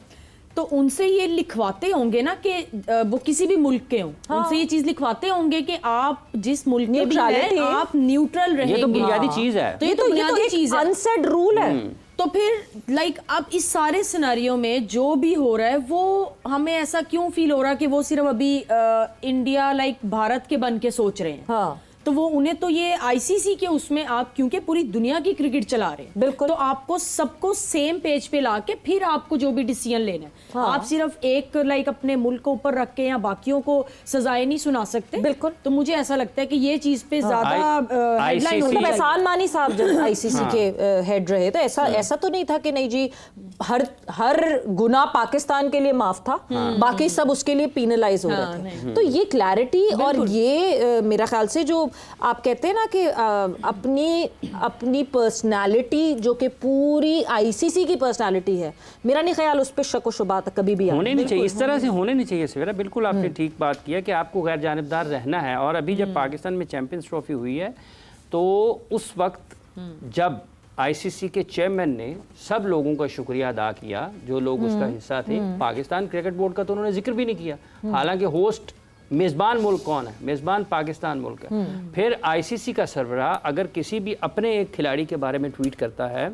तो उनसे ये लिखवाते होंगे ना कि वो किसी भी मुल्क के हों, उनसे ये चीज लिखवाते होंगे कि आप जिस मुल्क के भी हैं आप न्यूट्रल रहेंगे। ये तो बुनियादी चीज है, तो ये तो बुनियादी चीज है, अनसेड रूल है। तो फिर लाइक अब इस सारे सिनेरियो में जो भी हो रहा है वो हमें ऐसा क्यों फील हो रहा है कि वो सिर्फ अभी इंडिया लाइक भारत के बन के सोच रहे हैं। हाँ। तो वो उन्हें तो ये आईसीसी के उसमें आप क्योंकि पूरी दुनिया की क्रिकेट चला रहे हैं, बिल्कुल, तो आपको सबको सेम पेज पे लाके फिर आपको जो भी डिसीजन लेना है। हाँ। आप सिर्फ एक लाइक अपने मुल्क को ऊपर रख के या बाकियों को सजाएं नहीं सुना सकते। बिल्कुल। तो मुझे ऐसा लगता है कि ये चीज पे ज्यादा हेडलाइन होनी मतलब चाहिए। एहसान मानी साहब जब आईसीसी के हेड रहे तो ऐसा तो नहीं था कि नहीं जी हर गुना पाकिस्तान के लिए माफ था, बाकी सब उसके लिए पीनलाइज हो रहे थे। तो ये क्लैरिटी और ये मेरा ख्याल से जो आप कहते हैं ना कि अपनी पर्सनालिटी जो कि पूरी आईसीसी की पर्सनालिटी है, मेरा नहीं ख्याल उस पर शक व शुबा कभी भी होने नहीं चाहिए, इस तरह से होने नहीं चाहिए सवेरा। बिल्कुल आपने ठीक बात किया कि आपको गैर जानिबदार रहना है। और अभी जब पाकिस्तान में चैंपियंस ट्रॉफी हुई है तो उस वक्त जब आईसीसी के चेयरमैन ने सब लोगों का शुक्रिया अदा किया जो लोग उसका हिस्सा थे, पाकिस्तान क्रिकेट बोर्ड का तो उन्होंने जिक्र भी नहीं किया। हालांकि होस्ट मेज़बान मुल्क कौन है? मेज़बान पाकिस्तान मुल्क है। फिर आईसीसी का सरबराह अगर किसी भी अपने एक खिलाड़ी के बारे में ट्वीट करता है,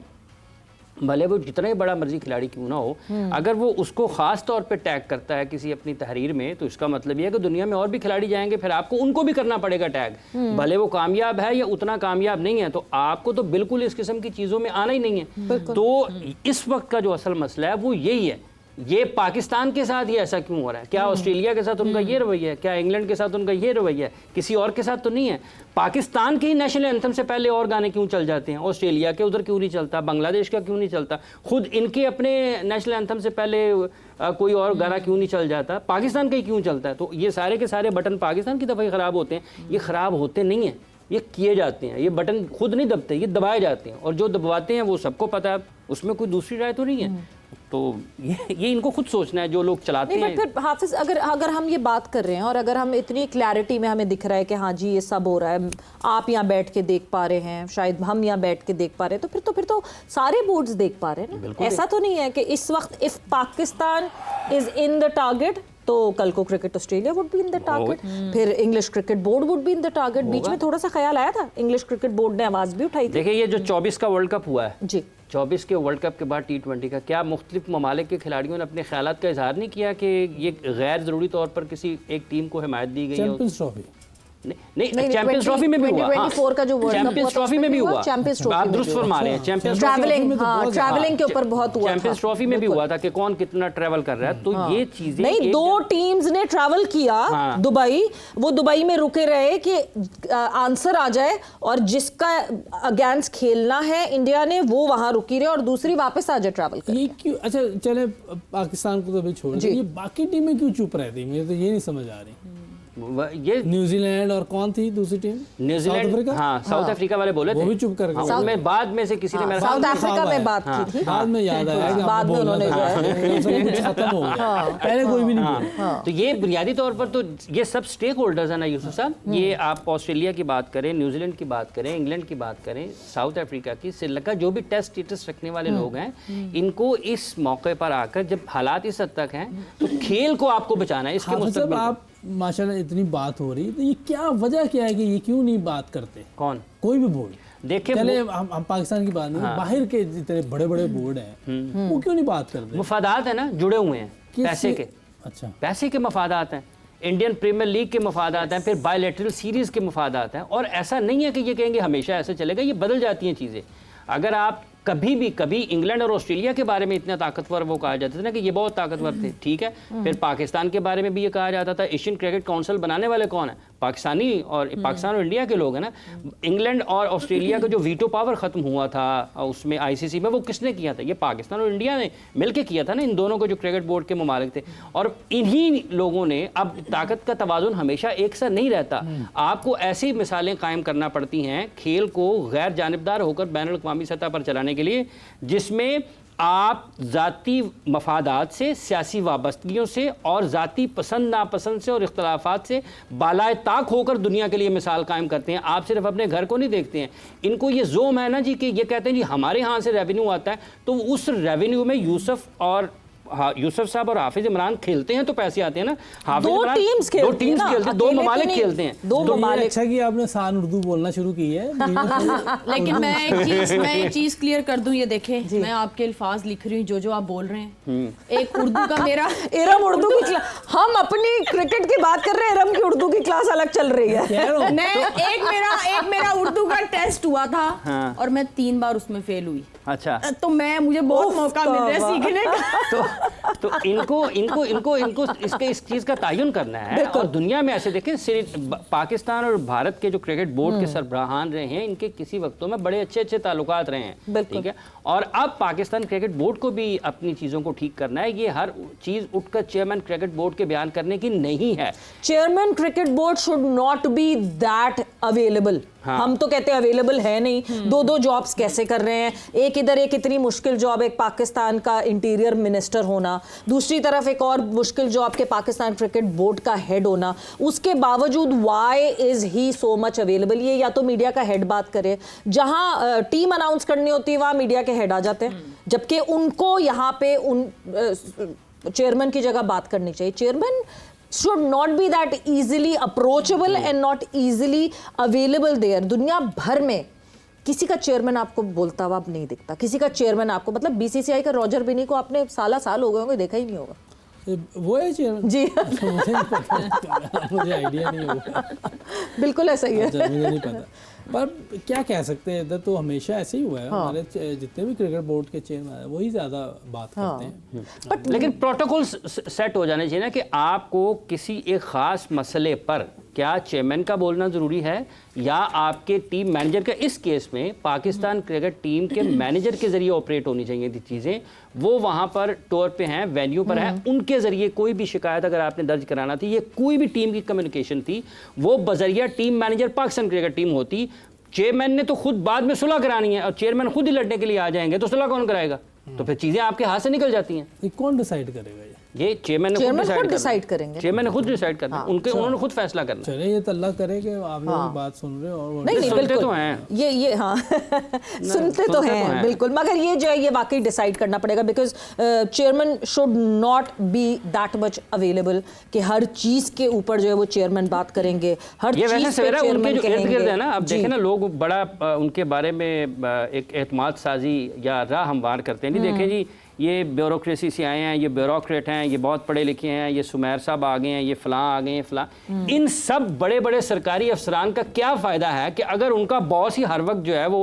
भले वो जितना ही बड़ा मर्जी खिलाड़ी क्यों ना हो, अगर वो उसको ख़ास तौर पे टैग करता है किसी अपनी तहरीर में, तो इसका मतलब ये है कि दुनिया में और भी खिलाड़ी जाएंगे, फिर आपको उनको भी करना पड़ेगा टैग, भले वो कामयाब है या उतना कामयाब नहीं है। तो आपको तो बिल्कुल इस किस्म की चीज़ों में आना ही नहीं है। तो इस वक्त का जो असल मसला है वो यही है। ये पाकिस्तान के साथ ये ऐसा क्यों हो रहा है? क्या ऑस्ट्रेलिया के साथ उनका ये रवैया है? क्या इंग्लैंड के साथ उनका ये रवैया है? किसी और के साथ तो नहीं है। पाकिस्तान के ही नेशनल एंथम से पहले और गाने क्यों चल जाते हैं? ऑस्ट्रेलिया के उधर क्यों नहीं चलता? बांग्लादेश का क्यों नहीं चलता? खुद इनके अपने नेशनल एंथम से पहले कोई और गाना क्यों नहीं चल जाता? पाकिस्तान का ही क्यों चलता है? तो ये सारे के सारे बटन पाकिस्तान की तरफ ही ख़राब होते हैं। ये ख़राब होते नहीं हैं, ये किए जाते हैं। ये बटन खुद नहीं दबते, ये दबाए जाते हैं। और जो दबवाते हैं वो सबको पता है, उसमें कोई दूसरी राय तो नहीं है। तो ये इनको खुद सोचना है जो लोग चलाते हैं। फिर हाफिज अगर हम ये बात कर रहे हैं और अगर हम इतनी क्लैरिटी में हमें दिख रहा है कि हाँ जी ये सब हो रहा है, आप यहाँ बैठ के देख पा रहे हैं, शायद हम यहाँ बैठ के देख पा रहे हैं, तो फिर तो सारे बोर्ड्स देख पा रहे हैं ना। ऐसा तो नहीं है कि इस वक्त if Pakistan is in the target तो कल को cricket Australia would be in the target, फिर English cricket board would be in the target. बीच में थोड़ा सा ख्याल आया था, इंग्लिश क्रिकेट बोर्ड ने आवाज भी उठाई थी। देखिए ये जो 24 का वर्ल्ड कप हुआ है जी, 24 के वर्ल्ड कप के बाद T20 का, क्या मुख्तलिफ ममालिक के खिलाड़ियों ने अपने ख्यालात का इजहार नहीं किया कि ये गैर ज़रूरी तौर पर किसी एक टीम को हिमायत दी गई है? चैंपियंस ट्रॉफी नहीं चैंपियंस ट्रॉफी में भी हुआ, 2024 का जो वर्ल्ड कप चैंपियंस ट्रॉफी में भी हुआ, चैंपियंस ट्रॉफी आप दुरुस्त फरमा रहे हैं। चैंपियंस ट्रैवलिंग के ऊपर बहुत हुआ, चैंपियंस ट्रॉफी में भी हुआ था कि कौन कितना ट्रैवल कर रहा है। तो ये चीजें नहीं, दो टीम्स ने ट्रैवल किया दुबई, वो दुबई में रुके रहे कि आंसर आ जाए, और जिसका अगेंस्ट खेलना है इंडिया ने वो वहां रुकी रहे और दूसरी वापस आ जाए ट्रैवल कर। ये क्यों? अच्छा चले पाकिस्तान को तो अभी छोड़, ये बाकी टीमें क्यों चुप रहती? मुझे तो ये नहीं समझ आ रही। ये न्यूजीलैंड और कौन थी दूसरी टीम? न्यूजीलैंड, हाँ साउथ अफ्रीका वाले बोले थे, वो भी चुप कर गए। उनमें बाद में से किसी ने मेरा साउथ अफ्रीका में बात की थी, बाद में याद आया कि बाद में उन्होंने जो है खत्म हो गया, पहले कोई भी नहीं बोला। तो ये बुनियादी तौर पर तो ये सब स्टेक होल्डर्स हैं ना यूसुफ साहब। ये आप ऑस्ट्रेलिया की बात करें, न्यूजीलैंड की बात करें, इंग्लैंड की बात करें, साउथ अफ्रीका की, श्रीलंका, जो भी टेस्ट स्टेटस रखने वाले लोग हैं, इनको इस मौके पर आकर जब हालात इस हद तक हैं तो खेल को आपको बचाना है। इसके मुस्तकबिल आप माशाल्लाह इतनी बात हो रही है, तो ये क्या वजह क्या है कि ये क्यों नहीं बात करते? कौन? कोई भी बोर्ड। देखिए चले हम पाकिस्तान की बात नहीं, बाहर के जितने बड़े बड़े बोर्ड हैं वो क्यों नहीं बात करते? मफादात है ना, जुड़े हुए हैं पैसे के। अच्छा, पैसे के मफादात हैं, इंडियन प्रीमियर लीग के मफादात हैं, फिर बायलैटरल सीरीज के मफादात हैं। और ऐसा नहीं है कि ये कहेंगे हमेशा ऐसे चलेगा, ये बदल जाती हैं चीज़ें। अगर आप कभी इंग्लैंड और ऑस्ट्रेलिया के बारे में इतना ताकतवर वो कहा जाता था ना कि ये बहुत ताकतवर थे, ठीक है। फिर पाकिस्तान के बारे में भी ये कहा जाता था। एशियन क्रिकेट काउंसिल बनाने वाले कौन है? पाकिस्तानी और पाकिस्तान और इंडिया के लोग हैं ना। इंग्लैंड और ऑस्ट्रेलिया का जो वीटो पावर ख़त्म हुआ था उसमें आईसीसी में, वो किसने किया था? ये पाकिस्तान और इंडिया ने मिलकर किया था ना, इन दोनों को जो क्रिकेट बोर्ड के ममालिक थे। और इन्हीं लोगों ने, अब ताकत का तवाज़ुन हमेशा एक सा नहीं रहता, आपको ऐसी मिसालें कायम करना पड़ती हैं खेल को गैर जानिबदार होकर बैनुल-अक़वामी सतह पर चलाने के लिए, जिसमें आप ज़ाती मफादात से, सियासी वाबस्तगियों से और ज़ाती पसंद नापसंद से और इख्तलाफात से बालाए ताक होकर दुनिया के लिए मिसाल कायम करते हैं। आप सिर्फ अपने घर को नहीं देखते हैं। इनको ये जोम है ना जी कि ये कहते हैं जी हमारे यहाँ से रेवेन्यू आता है, तो उस रेवेन्यू में यूसुफ और यूसुफ साहब और हाफिज इमरान खेलते हैं तो पैसे आते हैं ना। हाफिज दो इमरान टीम्स खेलती दो टीम्स हैं ना, खेलते हैं, दो अकेले तो ममालिक नहीं, खेलते हैं। दो तो ये ममालिक। अच्छा कि आपने सान उर्दू बोलना शुरू की है। लेकिन मैं एक चीज क्लियर कर दूं, ये देखें मैं आपके अल्फाज लिख रही हूँ जो आप बोल रहे हैं। एक उर्दू का मेरा इरम उर्दू की क्लास, हम अपनी क्रिकेट की बात कर रहे हैं, इरम की उर्दू की क्लास अलग चल रही है। मैं एक मेरा उर्दू का टेस्ट हुआ था हाँ। और मैं 3 बार उसमें फेल हुई। अच्छा, तो मुझे बहुत मौका मिल रहा है सीखने का। तो इनको इस चीज का तायुन करना है। और दुनिया में ऐसे देखें, पाकिस्तान और भारत के जो क्रिकेट बोर्ड के सरबराहान रहे हैं, इनके किसी वक्तों में बड़े अच्छे ताल्लुकात रहे हैं, ठीक है। और अब पाकिस्तान क्रिकेट बोर्ड को भी अपनी चीजों को ठीक करना है। ये हर चीज उठकर चेयरमैन क्रिकेट बोर्ड के बयान करने की नहीं है। Chairman cricket board should not be that available. हाँ। हम तो कहते हैं अवेलेबल है नहीं। दो जॉब्स कैसे कर रहे हैं, एक इधर एक इतनी मुश्किल जॉब, एक पाकिस्तान का इंटीरियर मिनिस्टर होना, दूसरी तरफ एक और मुश्किल जॉब के पाकिस्तान क्रिकेट बोर्ड का हेड होना। उसके बावजूद why is he so much available? ये या तो मीडिया का हेड बात करे, जहां टीम अनाउंस करनी होती है वहां मीडिया के हेड आ जाते हैं, जबकि उनको यहाँ पे उन चेयरमैन की जगह बात करनी चाहिए। Chairman should not be that easily approachable and not easily available there. दुनिया भर में किसी का चेयरमैन आपको बोलता हुआ नहीं दिखता, किसी का चेयरमैन आपको, मतलब बीसीसीआई का रॉजर बिनी को आपने साल हो गए होंगे, देखा ही नहीं होगा। वो है चेयरमैन जी। मुझे नहीं पता, मुझे आइडिया नहीं होगा। बिल्कुल ऐसा ही है। अच्छा, मुझे नहीं पता, पर क्या कह सकते हैं, इधर तो हमेशा ऐसे ही हुआ है। हमारे जितने भी क्रिकेट बोर्ड के चेयरमैन है वही ज्यादा बात करते हैं। लेकिन प्रोटोकॉल सेट हो जाने चाहिए ना, कि आपको किसी एक खास मसले पर क्या चेयरमैन का बोलना ज़रूरी है या आपके टीम मैनेजर का। इस केस में पाकिस्तान क्रिकेट टीम के मैनेजर के ज़रिए ऑपरेट होनी चाहिए थी चीज़ें। वो वहाँ पर टूर पे हैं, वेन्यू पर हैं, उनके ज़रिए कोई भी शिकायत अगर आपने दर्ज कराना थी, ये कोई भी टीम की कम्युनिकेशन थी, वो बजरिया team manager Pakistan cricket team होती। चेयरमैन ने तो खुद बाद में सुलह करानी है और चेयरमैन खुद ही लड़ने के लिए आ जाएंगे, तो सुलह कौन कराएगा? तो फिर चीज़ें आपके हाथ से निकल जाती हैं। ये कौन डिसाइड करेगा? ये चेयरमैन खुद डिसाइड करेंगे। चेयरमैन ने खुद डिसाइड करना है, उन्होंने खुद फैसला करना। चले, ये तो अल्लाह करे कि आप लोग बात सुन रहे हो और नहीं सुनते बिल्कुल तो हैं। ये हाँ सुनते तो हैं बिल्कुल, मगर ये जो है ये वाकई डिसाइड करना पड़ेगा, because chairman should not be that much available कि हर चीज के ऊपर जो है वो चेयरमैन बात करेंगे, हर ये चीज वैसे पे सवेरा उनके चेयरमैन जो इर्द गिर्द है कहेंगे। ना, अब देखें ना लोग बड़ा उनके बारे में एक एतमाद साजी या राह हमवार करते हैं। नहीं देखें जी, ये ब्यूरोक्रेसी से आए हैं, ये ब्यूरोक्रेट हैं, ये बहुत पढ़े लिखे हैं, ये सुमेर साहब आ गए हैं, ये फलां आ गए हैं, फलां। इन सब बड़े बड़े सरकारी अफसरान का क्या फ़ायदा है कि अगर उनका बॉस ही हर वक्त जो है वो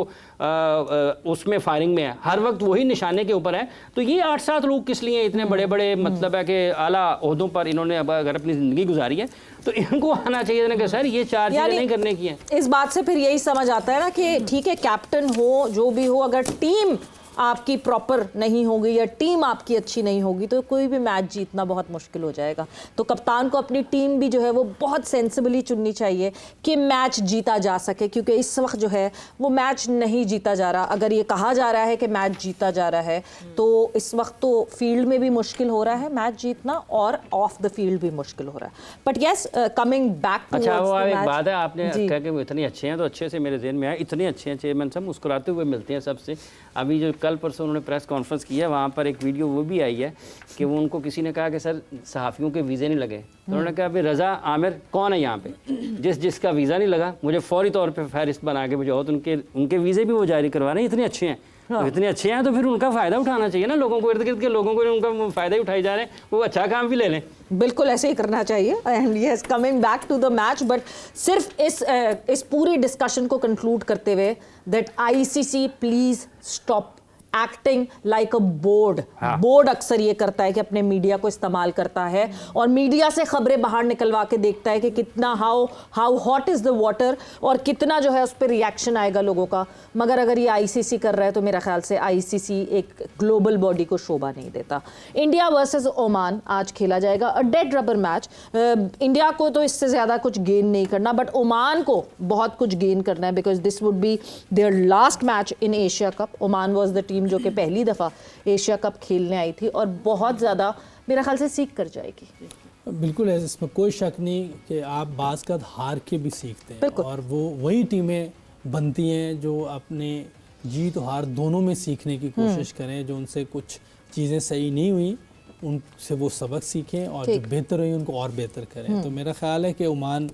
उसमें फायरिंग में है, हर वक्त वही निशाने के ऊपर है, तो ये 8-7 लोग किस लिए इतने बड़े बड़े, मतलब है कि आला ओहदों पर इन्होंने अगर अपनी ज़िंदगी गुजारी है, तो इनको आना चाहिए था कि सर ये 4 चीज़ें नहीं करने की हैं। इस बात से फिर यही समझ आता है ना कि ठीक है, कैप्टन हो जो भी हो, अगर टीम आपकी प्रॉपर नहीं होगी या टीम आपकी अच्छी नहीं होगी तो कोई भी मैच जीतना बहुत मुश्किल हो जाएगा। तो कप्तान को अपनी टीम भी जो है वो बहुत सेंसिबली चुननी चाहिए कि मैच जीता जा सके, क्योंकि इस वक्त जो है वो मैच नहीं जीता जा रहा। अगर ये कहा जा रहा है कि मैच जीता जा रहा है तो इस वक्त तो फील्ड में भी मुश्किल हो रहा है मैच जीतना और ऑफ द फील्ड भी मुश्किल हो रहा है। But yes, coming back to अच्छा, वो एक बात है, आपने कहा कि वो इतने अच्छे हैं, तो अच्छे से मेरे ज़हन में आया, इतने अच्छे हैं चेयरमैन साहब, मुस्कुराते हुए मिलते हैं सबसे। अभी जो कल परसों उन्होंने प्रेस कॉन्फ्रेंस की है, वहाँ पर एक वीडियो वो भी आई है कि वो उनको किसी ने कहा कि सर सहाफ़ियों के वीज़े नहीं लगे, तो उन्होंने कहा अभी रज़ा आमिर कौन है यहाँ पे, जिसका वीज़ा नहीं लगा मुझे फौरी तौर पे फहरिस्त बना के भेजो। तो उनके वीज़े भी वो जारी करवा रहे हैं। इतने अच्छे हैं, तो इतने अच्छे हैं तो फिर उनका फ़ायदा उठाना चाहिए ना, लोगों को, इर्द गिर्द के लोगों को उनका फ़ायदा ही उठाए जा रहे हैं, वो अच्छा काम भी ले लें। बिल्कुल ऐसे ही करना चाहिए। And yes, coming back to the match, but सिर्फ इस पूरी डिस्कशन को कंक्लूड करते हुए that ICC please stop acting like a board. Board अक्सर ये करता है कि अपने मीडिया को इस्तेमाल करता है और मीडिया से खबरें बाहर निकलवा के देखता है कि कितना how hot is the water और कितना जो है उस पर रिएक्शन आएगा लोगों का। मगर अगर ये आईसीसी कर रहा है तो मेरा ख्याल से आईसीसी एक ग्लोबल बॉडी को शोभा नहीं देता। इंडिया वर्सेस ओमान आज खेला जाएगा, a dead rubber match. India को तो इससे ज़्यादा कुछ गेन नहीं करना, बट ओमान को बहुत कुछ गेन करना है, because this would be their last match in Asia Cup. Oman was the team जो कि पहली दफ़ा एशिया कप खेलने आई थी और बहुत ज़्यादा मेरा ख्याल से सीख कर जाएगी। बिल्कुल है, इसमें कोई शक नहीं कि आप बाज़ का हार के भी सीखते हैं और वो वही टीमें बनती हैं जो अपने जीत और हार दोनों में सीखने की कोशिश करें। जो उनसे कुछ चीज़ें सही नहीं हुई उनसे वो सबक सीखें और जो बेहतर हुई उनको और बेहतर करें। तो मेरा ख्याल है कि ओमान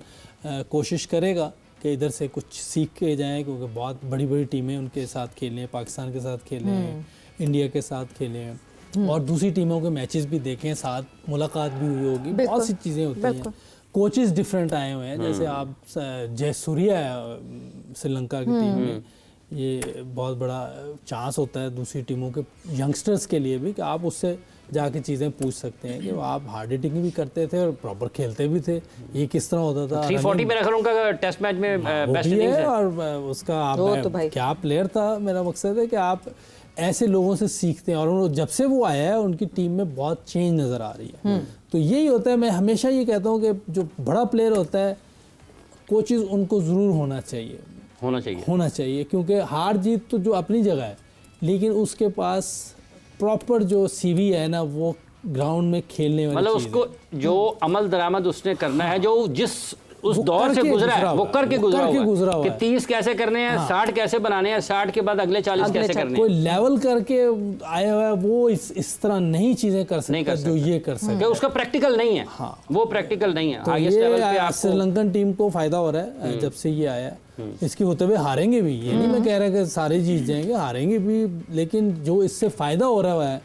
कोशिश करेगा कि इधर से कुछ सीख के जाएं, क्योंकि बहुत बड़ी बड़ी टीमें उनके साथ खेले हैं, पाकिस्तान के साथ खेले हैं, इंडिया के साथ खेले हैं, और दूसरी टीमों के मैचेस भी देखें, साथ मुलाकात भी हुई होगी, बहुत सी चीज़ें होती हैं। कोचेस डिफरेंट आए हुए हैं, जैसे आप जयसूर्या श्रीलंका की टीम में, ये बहुत बड़ा चांस होता है दूसरी टीमों के यंगस्टर्स के लिए भी कि आप उससे जाके चीज़ें पूछ सकते हैं कि वो आप हार्ड हिटिंग भी करते थे और प्रॉपर खेलते भी थे, ये किस तरह होता था। 340 मेरा ख्याल उनका टेस्ट मैच में बेस्ट इनिंग्स है, और उसका आप क्या प्लेयर था। मेरा मकसद है कि आप ऐसे लोगों से सीखते हैं, और जब से वो आया है उनकी टीम में बहुत चेंज नज़र आ रही है। तो यही होता है, मैं हमेशा ये कहता हूँ कि जो बड़ा प्लेयर होता है, कोचेज़ उनको ज़रूर होना चाहिए, क्योंकि हार जीत तो जो अपनी जगह है, लेकिन उसके पास प्रॉपर जो सीवी है ना, वो ग्राउंड में खेलने वाली मतलब उसको जो अमल दरामद उसने करना है, जो जिस उस दौर से गुजरा है वो करके गुजरा हुआ कि 30 कैसे करने हैं, 60 कैसे बनाने हैं, 60 के बाद अगले 40 कैसे करने हैं। कोई लेवल करके आया हुआ है, वो इस तरह नई चीजें कर सकता है जो ये कर सकता है, उसका प्रैक्टिकल नहीं है। वो प्रैक्टिकल नहीं है। हाईएस्ट लेवल पे आपको श्रीलंकन टीम को फायदा हो रहा है जब से ये आया है। इसके होते हुए हारेंगे भी, ये नहीं मैं कह रहा कि सारे जीत जाएंगे, हारेंगे भी, लेकिन जो इससे फायदा हो रहा है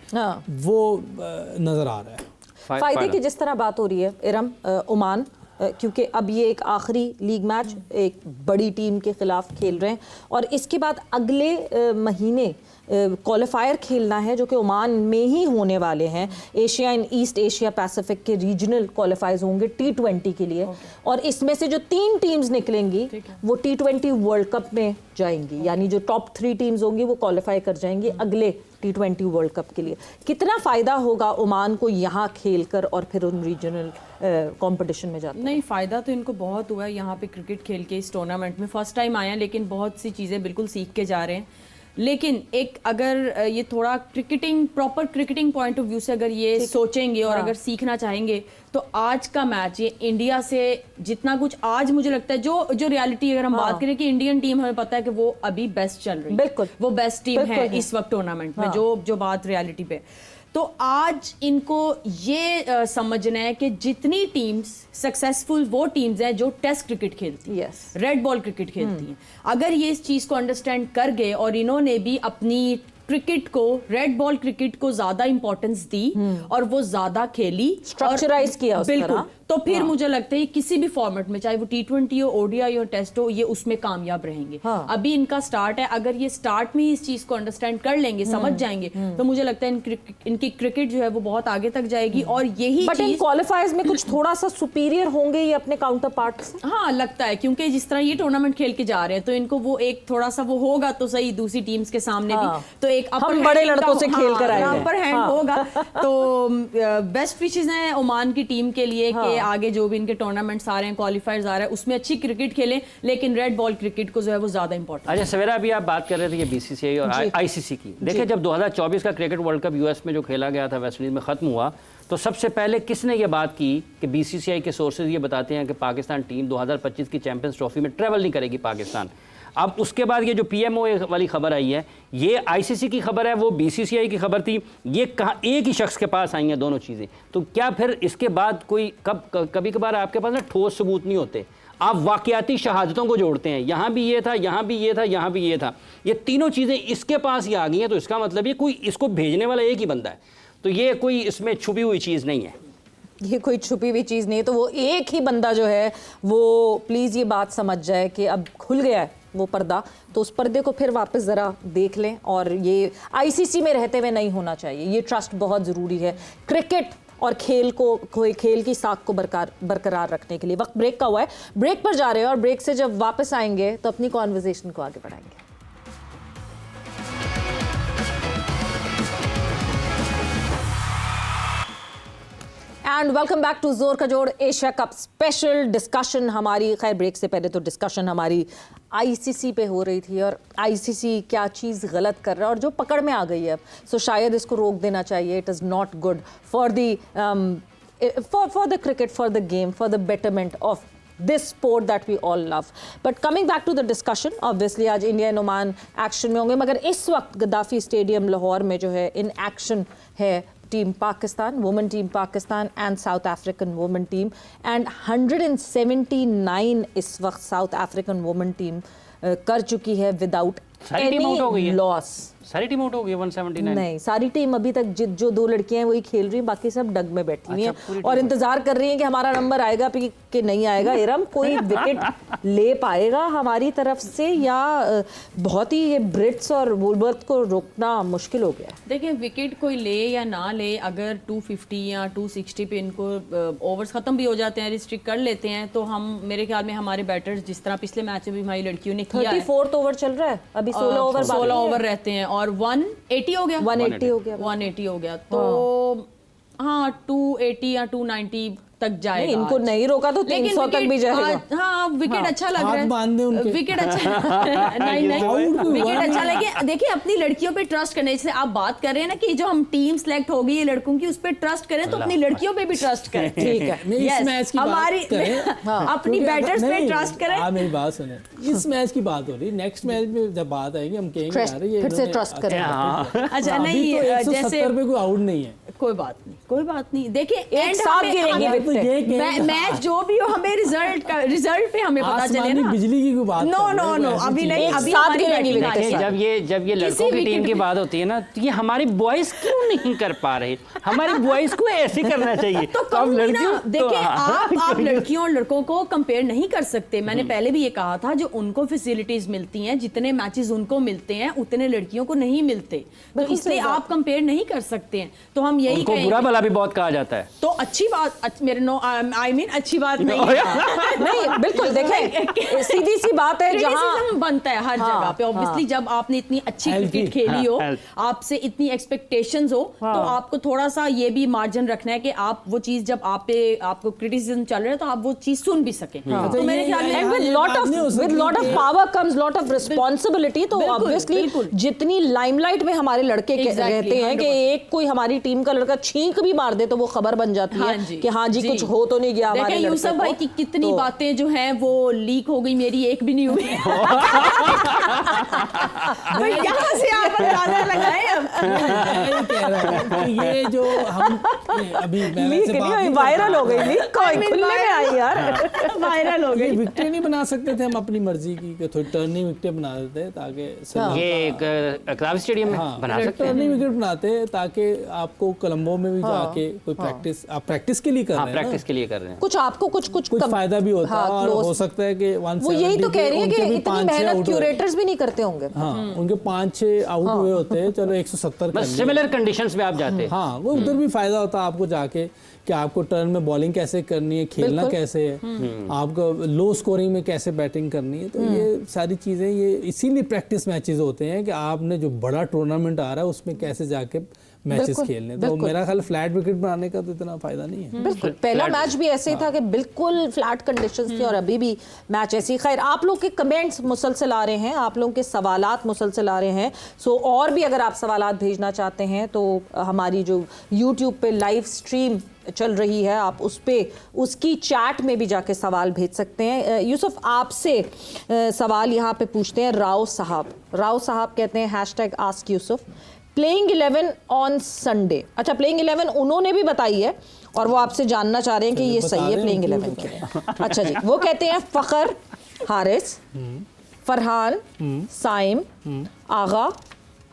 वो नजर आ रहा है। फायदे की जिस तरह बात हो रही है इरम, ओमान क्योंकि अब ये एक आखिरी लीग मैच एक बड़ी टीम के खिलाफ खेल रहे हैं, और इसके बाद अगले महीने क्वालिफायर खेलना है जो कि ओमान में ही होने वाले हैं। Asia and east Asia Pacific के रीजनल क्वालिफायर्स होंगे T20 के लिए, और इसमें से जो 3 टीम्स निकलेंगी वो T20 वर्ल्ड कप में जाएंगी, यानी जो टॉप 3 टीम्स होंगी वो क्वालिफाई कर जाएंगी अगले T20 वर्ल्ड कप के लिए। कितना फ़ायदा होगा ओमान को यहाँ खेलकर और फिर उन रीजनल कंपटीशन में जाते? नहीं, फ़ायदा तो इनको बहुत हुआ है यहाँ पे क्रिकेट खेल के। इस टूर्नामेंट में फर्स्ट टाइम आए हैं, लेकिन बहुत सी चीज़ें बिल्कुल सीख के जा रहे हैं। लेकिन एक अगर ये थोड़ा proper cricketing point of view से अगर ये सोचेंगे और अगर सीखना चाहेंगे, तो आज का मैच ये इंडिया से जितना कुछ आज मुझे लगता है जो रियलिटी अगर हम बात करें कि इंडियन टीम, हमें पता है कि वो अभी बेस्ट चल रही है, बिल्कुल वो बेस्ट टीम है इस वक्त टूर्नामेंट में, जो बात रियलिटी पे। तो आज इनको ये समझना है कि जितनी टीम्स सक्सेसफुल वो टीम्स हैं जो टेस्ट क्रिकेट खेलती हैं, रेड बॉल क्रिकेट खेलती हैं। अगर ये इस चीज़ को अंडरस्टैंड कर गए और इन्होंने भी अपनी क्रिकेट को, रेड बॉल क्रिकेट को ज्यादा इंपॉर्टेंस दी और वो ज्यादा खेली, स्ट्रक्चराइज किया बिल्कुल, तो फिर मुझे लगता है किसी भी फॉर्मेट में, चाहे वो T20 हो, ODI हो, टेस्ट हो, ये उसमें कामयाब रहेंगे। अभी इनका स्टार्ट है, अगर ये स्टार्ट में ही इस चीज को अंडरस्टैंड कर लेंगे, समझ जाएंगे, तो मुझे लगता है इनकी क्रिकेट जो है वो बहुत आगे तक जाएगी। और यही बट इन क्वालिफायर्स में कुछ थोड़ा सा सुपीरियर होंगे ये अपने काउंटर पार्ट से। हाँ, लगता है, क्योंकि जिस तरह ये टूर्नामेंट खेल के जा रहे हैं, तो इनको वो एक थोड़ा सा वो होगा तो सही दूसरी टीम्स के सामने भी, तो एक हम बड़े लड़कों से खेल कर आए, अपर हैंड होगा। तो बेस्ट विशेस हैं ओमान की टीम के लिए कि आगे जो भी इनके टूर्नामेंट्स आ रहे हैं, क्वालिफायर्स आ रहे हैं, उसमें अच्छी क्रिकेट खेलें, लेकिन रेड बॉल क्रिकेट को जो है वो ज्यादा इंपॉर्टेंट। अच्छा सवेरा, अभी आप बात कर रहे थे ये BCCI और ICC की। देखिए, जब 2024 का क्रिकेट वर्ल्ड कप US में जो खेला गया था, वेस्ट इंडीज में खत्म हुआ, तो सबसे पहले किसने ये बात की कि BCCI के सोर्सेज ये बताते हैं कि पाकिस्तान टीम 2025 की चैंपियंस ट्रॉफी में ट्रैवल नहीं करेगी पाकिस्तान। अब उसके बाद ये जो PMO वाली खबर आई है, ये ICC की खबर है, वो BCCI की खबर थी, ये कहाँ एक ही शख्स के पास आई हैं दोनों चीज़ें। तो क्या फिर इसके बाद कोई कभी कभार आपके पास ना ठोस सबूत नहीं होते, आप वाकयाती शहादतों को जोड़ते हैं, यहाँ भी ये था, यहाँ भी ये था, यहाँ भी ये था, ये तीनों चीज़ें इसके पास ही आ गई हैं, तो इसका मतलब ये कोई इसको भेजने वाला एक ही बंदा है, तो ये कोई इसमें छुपी हुई चीज़ नहीं है, ये कोई छुपी हुई चीज़ नहीं है। तो वो एक ही बंदा जो है वो प्लीज़ ये बात समझ जाए कि अब खुल गया है वो पर्दा, तो उस पर्दे को फिर वापस ज़रा देख लें। और ये ICC में रहते हुए नहीं होना चाहिए, ये ट्रस्ट बहुत ज़रूरी है क्रिकेट और खेल की साख को बरकरार रखने के लिए। वक्त ब्रेक का हुआ है, ब्रेक पर जा रहे हैं, और ब्रेक से जब वापस आएंगे तो अपनी कॉन्वर्सेशन को आगे बढ़ाएंगे। एंड वेलकम बैक टू जोर का जोड़ एशिया कप स्पेशल डिस्कशन। हमारी खैर ब्रेक से पहले तो डिस्कशन हमारी ICC पे हो रही थी, और ICC क्या चीज़ गलत कर रहा है और जो पकड़ में आ गई है, सो शायद इसको रोक देना चाहिए। It is not good for the cricket, for the game, for the betterment of this sport that we all love. But coming back to the discussion, obviously आज इंडिया एंड ओमान एक्शन में होंगे, मगर इस वक्त गद्दाफी स्टेडियम लाहौर में जो है इन एक्शन है team Pakistan, women team Pakistan and South African women team, and 179 इस वक्त South African women team कर चुकी है without सारी टीम आउट हो गई any है? loss। सारी टीम आउट हो गई 179? नहीं, सारी टीम अभी तक जो 2 लड़कियां हैं वही खेल रही हैं, बाकी सब डग में बैठी हुई अच्छा, हैं पूरी और इंतजार कर रही हैं कि हमारा नंबर आएगा कि नहीं आएगा। इरम, कोई विकेट ले पाएगा हमारी तरफ से या बहुत ही ये ब्रिट्स और वुलवर्थ को रोकना मुश्किल हो गया? देखिए, विकेट कोई ले या ना ले, अगर 250 या 260 पे इनको ओवर्स खत्म भी हो जाते हैं, रिस्ट्रिक्ट कर लेते हैं, तो हम मेरे ख्याल में हमारे बैटर्स जिस तरह पिछले मैच में भी हमारी लड़कियों ने किया है, 34th ओवर चल रहा है अभी, 16 ओवर रहते हैं और 180 हो गया, 180 हो गया। 180 हो गया, तो हाँ 280 या 290 तक जाएगा। नहीं, इनको नहीं रोका तो 300 तक भी जाएगा। हाँ, विकेट अच्छा लग रहा हाथ बांध दे है, उनके। विकेट अच्छा नहीं विकेट अच्छा लगे। देखिए, अपनी लड़कियों पे ट्रस्ट करने, जैसे आप बात कर रहे हैं ना कि जो हम टीम सेलेक्ट हो गई है लड़कों की, उस पे ट्रस्ट करें, तो अपनी लड़कियों पे भी ट्रस्ट करें। ठीक है, मैं इस मैच की हमारी बात करें, अपनी बैटर्स पे ट्रस्ट करें। आप मेरी बात सुने, इस मैच की बात हो रही, नेक्स्ट मैच में जब बात आएगी हम कहेंगे यार ये फिर से ट्रस्ट करें। अच्छा, अभी नहीं, तो जैसे 170 पे कोई आउट नहीं है। कोई बात नहीं, कोई बात नहीं। देखिए, एक साथ गिरेंगी विकेट। मैच जो भी हो, हमें रिजल्ट पे हमें पता चले आसमानी ना। बिजली की कोई बात नो कर रहे नो हो, नो, ऐसी अभी चीज़ नहीं, एक अभी साथ हमारी गिरेंगी बैटिंग विकेट। आई है। जब ये लड़कों की टीम की बात होती है ना, तो ये हमारी बॉयज क्यों नहीं कर पा रहे? हमारी बॉयज को ऐसे करना चाहिए। तो अब कहूंगी लड़कियों ना, देखिए, आप लड़कियों और लड़कों को कंपेयर नहीं कर सकते। मैंने पहले भी ये कहा था, जो उनको फैसिलिटीज मिलती हैं, जितने मैचेस उनको मिलते हैं, उतने लड़कियों को नहीं मिलते, तो इसलिए आप कंपेयर नहीं कर सकते हैं। तो हम यही उनको बुरा भला भी बहुत कहा जाता है। तो अच्छी बात, मेरे नो आई मीन अच्छी बात नहीं है। नहीं, बिल्कुल, देखें सीधी सी बात है, जहां क्रिटिसिज्म बनता है हर जगह पे। ऑब्वियसली जब आपने इतनी अच्छी क्रिकेट खेली हो, आपसे इतनी एक्सपेक्टेशंस हो, तो आपको थोड़ा सा ये भी मार्जिन रखना है कि आप वो चीज, जब आपको क्रिटिसिज्म चल रहा है, तो आप वो चीज सुन भी सकें। तो मेरे ख्याल में with lot of power comes lot of responsibility। तो बिल्कुल, obviously बिल्कुल। जितनी लाइमलाइट में हमारे लड़के रहते हैं कि एक कोई हमारी टीम का लड़का छींक भी मार दे तो वो खबर बन जाती है कि हाँ जी कुछ हो तो नहीं गया हमारे लड़के को। यूसुफ भाई की कितनी बातें जो हैं वो लीक हो गई, मेरी एक भी नहीं हुई। तो यहाँ से आप अंदाजा लगाएं अब। मैं कह रहा हूं कि ये जो हम अभी लीक नहीं हुई, वायरल हो गई, लीक कोई खुलने में आई यार, वायरल हो गई। विकेटें नहीं बना सकते थे हम अपनी मर्जी की, कि थोड़ी टर्निंग विकेटें बना देते ताकि ये क्लाब स्टेडियम में बना सकते हैं। टर्निंग विकेट बनाते ताकि आपको कोलंबो में भी जाके कोई प्रैक्टिस, आप प्रैक्टिस के लिए कर रहे हैं ना, प्रैक्टिस के लिए कर रहे हैं। कुछ आपको कुछ फायदा भी होता है और हो सकता है कि 170 वो यही तो कह रही है कि उनके भी इतनी 5-6 मेहनत आउट हुए। क्यूरेटर्स भी नहीं करते होंगे। हाँ, उनके 5-6 आउट हुए होते हैं, चलो 170 कर बस लिए। सिमिलर कंडीशंस में आप जाते हैं। हाँ, वो उधर भी फायदा होता है आपको जाके कि आपको टर्न में बॉलिंग कैसे करनी है, खेलना कैसे है, आपको लो स्कोरिंग में कैसे बैटिंग करनी है। तो ये सारी चीज़ें, ये इसीलिए प्रैक्टिस मैचेस होते हैं कि आपने जो बड़ा टूर्नामेंट आ रहा है उसमें कैसे जाके मैचेस खेलने। तो मेरा ख्याल फ्लैट विकेट बनाने का तो इतना फायदा नहीं है। बिल्कुल, पहला मैच भी ऐसे ही था कि बिल्कुल फ्लैट कंडीशंस थी और अभी भी मैच ऐसी। खैर, आप लोग के कमेंट्स मुसलसल आ रहे हैं, आप लोगों के सवालात मुसलसल आ रहे हैं। सो और भी अगर आप सवालात भेजना चाहते हैं तो हमारी जो यूट्यूब पे लाइव स्ट्रीम चल रही है, आप उस पे उसकी चैट में भी जाके सवाल भेज सकते हैं। यूसुफ, आपसे सवाल यहाँ पे पूछते हैं राव साहब कहते हैं #AskYusuf प्लेइंग 11 ऑन संडे। अच्छा, प्लेइंग 11 उन्होंने भी बताई है और वो आपसे जानना चाह रहे हैं कि ये सही है प्लेइंग 11 के लिए। अच्छा जी, वो कहते हैं फ़खर, हारिस, फरहान, साइम, आगा,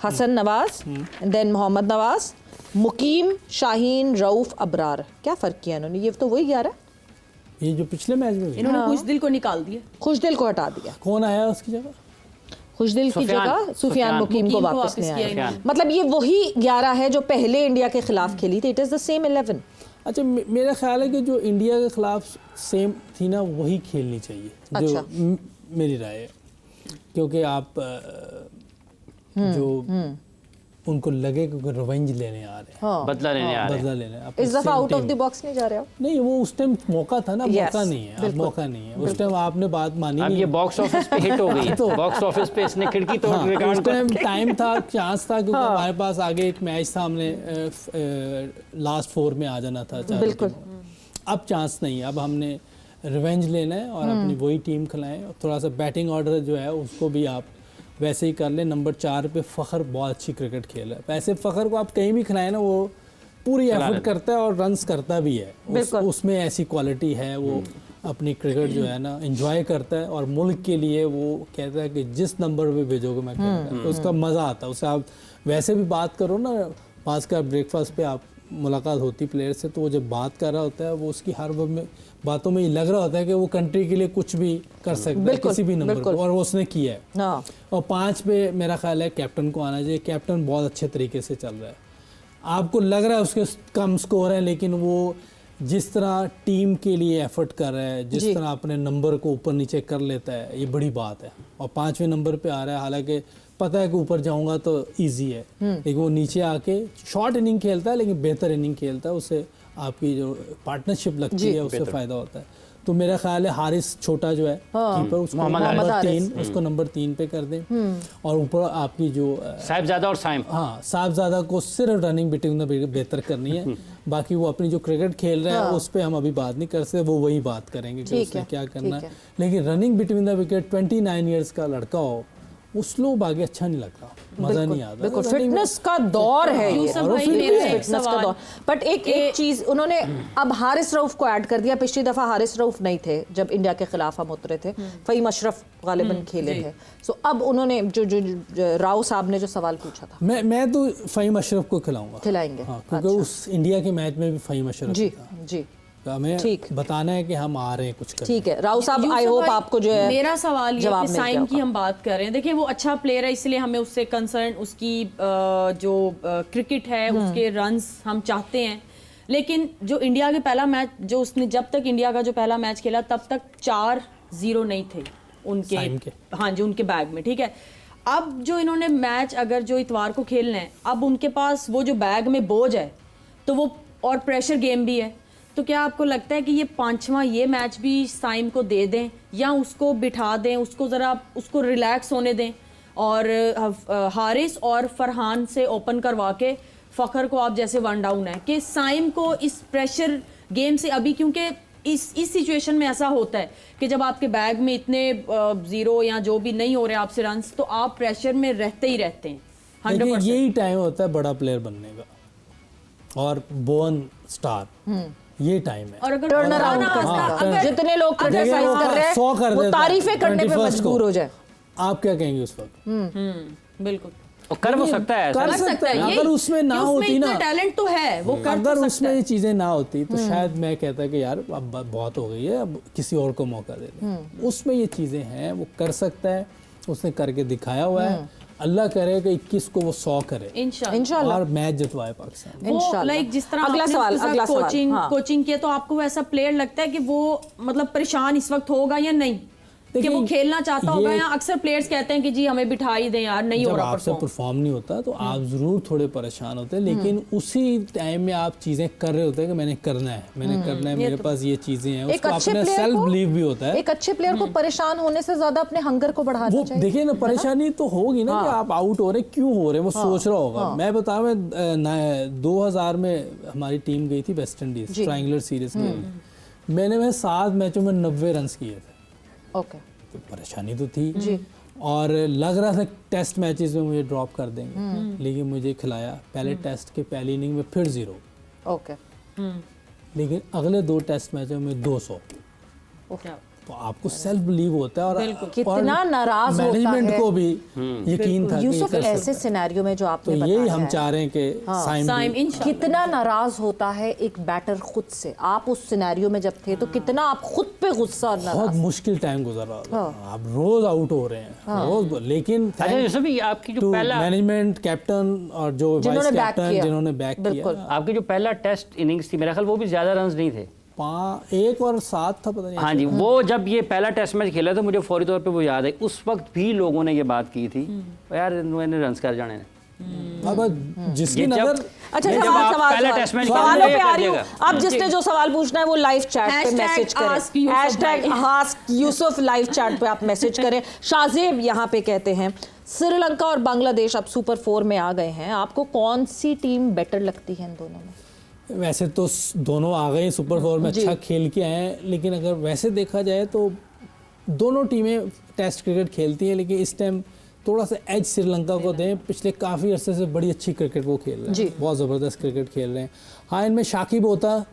हसन नवाज, देन मोहम्मद नवाज, मुकीम, शाहीन, रऊफ, अबरार। क्या फ़र्क किया इन्होंने? ये तो वही 11 ये जो पिछले मैच में इन्होंने खुशदिल को निकाल दिया, खुशदिल को हटा दिया। कौन आया उसकी जगह? खुशदिल की जगह सुफियान मुकीम को वापस ले आया। सुफियान। मतलब ये वही 11 है जो पहले इंडिया के खिलाफ खेली थी। It is the same 11। अच्छा, मेरा ख्याल है कि जो इंडिया के खिलाफ सेम थी ना, वही खेलनी चाहिए। अच्छा। जो मेरी राय है, क्योंकि आप जो उनको लगे कि रिवेंज लेने आ रहे हैं, हाँ। बदला लेने आ रहे हैं। बदला लेने, अपनी इस दफा same out of team। The box नहीं जा रहे हो? नहीं, वो उस टाइम मौका था ना, Yes, मौका नहीं है, अब बिल्कुल। मौका नहीं है। उस टाइम आपने बात मानी अब नहीं। ये बॉक्स ऑफिस पे हिट हो गई। बॉक्स ऑफिस पे इसने खिड़की तोड़ हाँ, उस रिकॉर्ड टाइम टाइम था, चांस था, क्योंकि हमारे पास आगे एक मैच था, हमने लास्ट 4 में आ जाना था चारों बिल्कुल। टीमों। अब चांस नहीं है, अब हमने रिवेंज लेना है और अपनी वही टीम खिलाएं। थोड़ा सा बैटिंग ऑर्डर जो है उसको भी आप वैसे ही कर लें। नंबर 4 पे फ़खर बहुत अच्छी क्रिकेट खेल रहा है। वैसे फ़खर को आप कहीं भी खिलाएं ना, वो पूरी एफर्ट करता है और रन्स करता भी है। उसमें ऐसी क्वालिटी है, वो अपनी क्रिकेट जो है ना एंजॉय करता है और मुल्क के लिए वो कहता है कि जिस नंबर पे भेजोगे मैं खेलूंगा, तो उसका मज़ा आता है। उससे आप वैसे भी बात करो ना, पास का ब्रेकफास्ट पे आप मुलाकात होती प्लेयर से, तो वो जब बात कर रहा होता है वो उसकी हर बातों में ये लग रहा होता है कि वो कंट्री के लिए कुछ भी कर सकता है किसी भी नंबर पर, और वो उसने किया है। और 5 पे मेरा ख्याल है कैप्टन को आना चाहिए। कैप्टन बहुत अच्छे तरीके से चल रहा है, आपको लग रहा है उसके कम स्कोर है, लेकिन वो जिस तरह टीम के लिए एफर्ट कर रहा है, जिस तरह अपने नंबर को ऊपर नीचे कर लेता है, ये बड़ी बात है। और 5वें नंबर पे आ रहा है, हालांकि पता है कि ऊपर जाऊंगा तो इजी है, लेकिन वो नीचे आके शॉर्ट इनिंग खेलता है, लेकिन बेहतर इनिंग खेलता है। उससे आपकी जो पार्टनरशिप लगती है उससे फ़ायदा होता है। तो मेरा ख्याल है हारिस छोटा जो है कीपर, उसको नंबर 3 पे कर दें। और ऊपर आपकी जो साहिबजादा और साइम, हाँ, साहिबजादा को सिर्फ रनिंग बिटवीन द बेहतर करनी है। बाकी वो अपनी जो क्रिकेट खेल रहा है उस पर हम अभी बात नहीं कर सकते, वो वही बात करेंगे कि उसने क्या करना है। लेकिन running between the wicket 29 years का लड़का हो, वो स्लो भागे अच्छा नहीं लगता, मजा नहीं आता। बिल्कुल फिटनेस का दौर है ये, फिटनेस का दौर। बट एक चीज उन्होंने अब हारिस रऊफ को ऐड कर दिया। पिछली दफा हारिस रऊफ नहीं थे जब इंडिया के खिलाफ हम उतरे थे, फहीम अशरफ गालिबन खेले थे। सो अब उन्होंने जो राव साहब ने जो सवाल पूछा था, मैं तो फहीम अशरफ को खिलाएंगे, क्योंकि उस इंडिया के मैच में भी फहीम अशरफ जी हमें बताना है कि हम आ रहे हैं कुछ करने। ठीक है राव साहब, आई होप आपको जो है मेरा सवाल ये कि साइम की हम बात कर रहे हैं। देखिए वो अच्छा प्लेयर है, इसलिए हमें उससे कंसर्न, उसकी जो क्रिकेट है उसके रन्स हम चाहते हैं। लेकिन जो इंडिया के पहला मैच जो उसने, जब तक इंडिया का जो पहला मैच खेला तब तक 4-0 नहीं थे उनके, हाँ जी, उनके बैग में। ठीक है, अब जो इन्होंने मैच अगर जो इतवार को खेलना है, अब उनके पास वो जो बैग में बोझ है तो वो, और प्रेशर गेम भी है, तो क्या आपको लगता है कि ये 5वां ये मैच भी साइम को दे दें, या उसको बिठा दें, उसको ज़रा उसको रिलैक्स होने दें, और हारिस और फरहान से ओपन करवा के फ़खर को आप, जैसे 1 डाउन है, कि साइम को इस प्रेशर गेम से अभी, क्योंकि इस सिचुएशन में ऐसा होता है कि जब आपके बैग में इतने 0 या जो भी नहीं हो रहे आपसे रन्स, तो आप प्रेशर में रहते ही रहते हैं 100%। यही टाइम होता है बड़ा प्लेयर बनने का और बोर्न स्टार, ये टाइम है। और अगर टर्न अराउंड करना, जितने लोग क्रिटिसाइज कर रहे हैं वो तारीफें करने पे मजबूर हो जाए, आप क्या कहेंगे उस वक्त? बिल्कुल कर वो सकता है, कर सकता है। अगर उसमें ना होती ना, टैलेंट तो है वो कर, अगर उसमें ये चीजें ना होती तो शायद मैं कहता कि यार अब बहुत हो गई है, अब किसी और को मौका दे दें। उसमें ये चीजें हैं, वो कर सकता है, उसने करके दिखाया हुआ है। अल्लाह करे कि 21 को वो 100 करे इंशाल्लाह, और मैच जितवाए पाकिस्तान इंशाल्लाह। लाइक जिस तरह अगला सवाल कोचिंग किया, तो आपको ऐसा प्लेयर लगता है कि वो मतलब परेशान इस वक्त होगा या नहीं, कि वो खेलना चाहता होगा, या अक्सर प्लेयर्स कहते हैं कि जी हमें बिठा ही दें यार, नहीं हो रहा, आपसे परफॉर्म नहीं होता तो आप जरूर थोड़े परेशान होते हैं, लेकिन उसी टाइम में आप चीजें कर रहे होते हैं कि मैंने करना है, मेरे पास ये चीजें हैं, उसको अपना सेल्फ बिलीव भी होता है। एक अच्छे प्लेयर को परेशान होने से ज्यादा अपने हंगर को बढ़ाना चाहिए। देखिए ना, परेशानी तो होगी ना कि आप आउट हो रहे, क्यों हो रहे, वो सोच रहा होगा। मैं बताऊं, 2000 में हमारी टीम गई थी वेस्ट इंडीज ट्रायंगुलर सीरीज में, मैंने 7 मैचों में 90 रन किए थे। ओके, तो परेशानी तो थी जी, और लग रहा था टेस्ट मैचेस में मुझे ड्रॉप कर देंगे, लेकिन मुझे खिलाया। पहले टेस्ट के पहली इनिंग में फिर 0। ओके, लेकिन अगले 2 टेस्ट मैचों में 200। तो आपको सेल्फ बिलीव होता है, और कितना नाराज होता है मैनेजमेंट को भी यकीन था। यूसुफ, ऐसे सिनेरियो में जो आपने बताया, यही हम चाह रहे हैं कि साइम कितना नाराज होता है एक बैटर खुद से। आप उस सिनेरियो में जब थे तो कितना आप खुद पे गुस्सा, बहुत मुश्किल टाइम गुजर रहा है, आप रोज आउट हो रहे हैं रोज, लेकिन आपकी जो पहला मैनेजमेंट, कैप्टन और जो वाइस कैप्टन जिन्होंने बैक किया, आपकी जो पहला टेस्ट इनिंग्स थी, मेरा ख्याल वो भी ज्यादा रन नहीं थे, 1 और 7 था, पता नहीं। हाँ जी, वो जब ये पहला टेस्ट मैच खेला था, मुझे फौरी तौर पे वो याद है, उस वक्त भी लोगों ने ये बात की थी, यार इन्होंने रन कर जाने। अब जिसकी नजर, अच्छा सवालों पे आ रही हूँ। अब जिसने जो सवाल पूछना है वो लाइव चैट पे मैसेज करें, #AskYusuf लाइव चैट पे आप मैसेज करें। शाहजेब यहाँ पे कहते हैं, श्रीलंका और बांग्लादेश अब सुपर 4 में आ गए हैं, आपको कौन सी टीम बेटर लगती है इन दोनों में? वैसे तो दोनों आ गए सुपर 4 में, अच्छा खेल के आए, लेकिन अगर वैसे देखा जाए तो दोनों टीमें टेस्ट क्रिकेट खेलती हैं, लेकिन इस टाइम थोड़ा सा एज श्रीलंका को दें, पिछले काफ़ी अरसे से बड़ी अच्छी क्रिकेट वो खेल रहे हैं, बहुत ज़बरदस्त क्रिकेट खेल रहे हैं। हाँ, इनमें शाकिब होता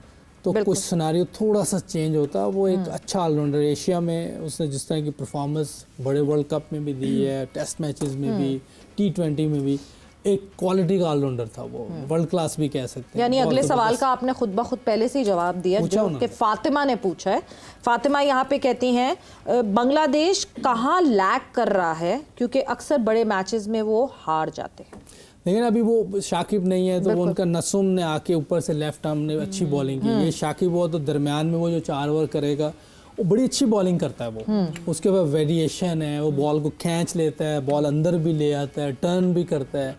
तो कुछ सिनारियो थोड़ा सा चेंज होता। वो एक अच्छा ऑलराउंडर, एशिया में उसने जिस तरह की परफॉर्मेंस बड़े वर्ल्ड कप में भी दी है, टेस्ट मैचेस में भी, T20 में भी, एक क्वालिटी का ऑलराउंडर था वो, वर्ल्ड क्लास भी कह सकते हैं। यानी अगले सवाल का आपने खुद ब खुद पहले से ही जवाब दिया जो कि फातिमा ने पूछा है। फातिमा यहाँ पे कहती हैं बांग्लादेश कहाँ लैग कर रहा है क्योंकि अक्सर बड़े मैचेस में वो हार जाते हैं। लेकिन अभी वो शाकिब नहीं है तो वो उनका नसूम ने आके ऊपर से लेफ्ट आर्म ने अच्छी बॉलिंग की। ये शाकिब हो तो दरमियान में वो जो 4 ओवर करेगा वो बड़ी अच्छी बॉलिंग करता है वो। उसके बाद वेरिएशन है, वो बॉल को खींच लेता है, बॉल अंदर भी ले आता है, टर्न भी करता है,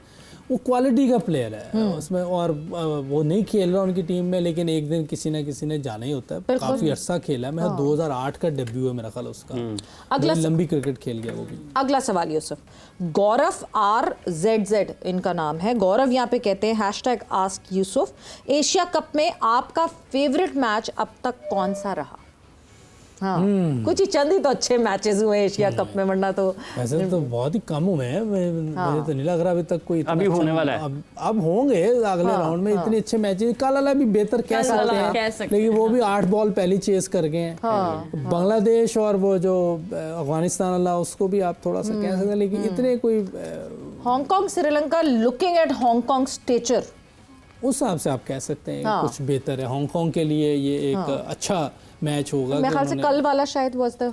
वो क्वालिटी का प्लेयर है उसमें। और वो नहीं खेल रहा उनकी टीम में, लेकिन एक दिन किसी ना किसी ने जाना ही होता है। काफी अर्सा खेला है, मेरा 2008 का डेब्यू है मेरा ख्याल उसका। अगला लंबी क्रिकेट खेल गया वो भी। अगला सवाल यूसुफ, गौरव RZZ इनका नाम है। गौरव यहाँ पे कहते हैं #AskYusuf, एशिया कप में आपका फेवरेट मैच अब तक कौन सा रहा? हाँ, कुछ ही चंद ही तो अच्छे मैचेस हुए एशिया कप में, वरना तो वैसे तो बहुत ही कम हुए हैं। मुझे तो नहीं लग रहा अभी तक कोई अभी होने वाला है। अब होंगे अगले राउंड में। इतने अच्छे मैचेस काला भी बेहतर कह सकते हैं, लेकिन वो भी 8 बॉल पहली चेस कर गए हैं। बांग्लादेश और वो जो अफगानिस्तान वाला उसको भी आप थोड़ा सा कह सकते हैं, लेकिन इतने कोई Hong Kong Sri Lanka, looking at Hong Kong stature, उस हिसाब से आप कह सकते हैं कुछ बेहतर है हांगकांग के लिए। ये एक अच्छा मैच होगा। मेरे ख्याल से कल वाला शायद वाज द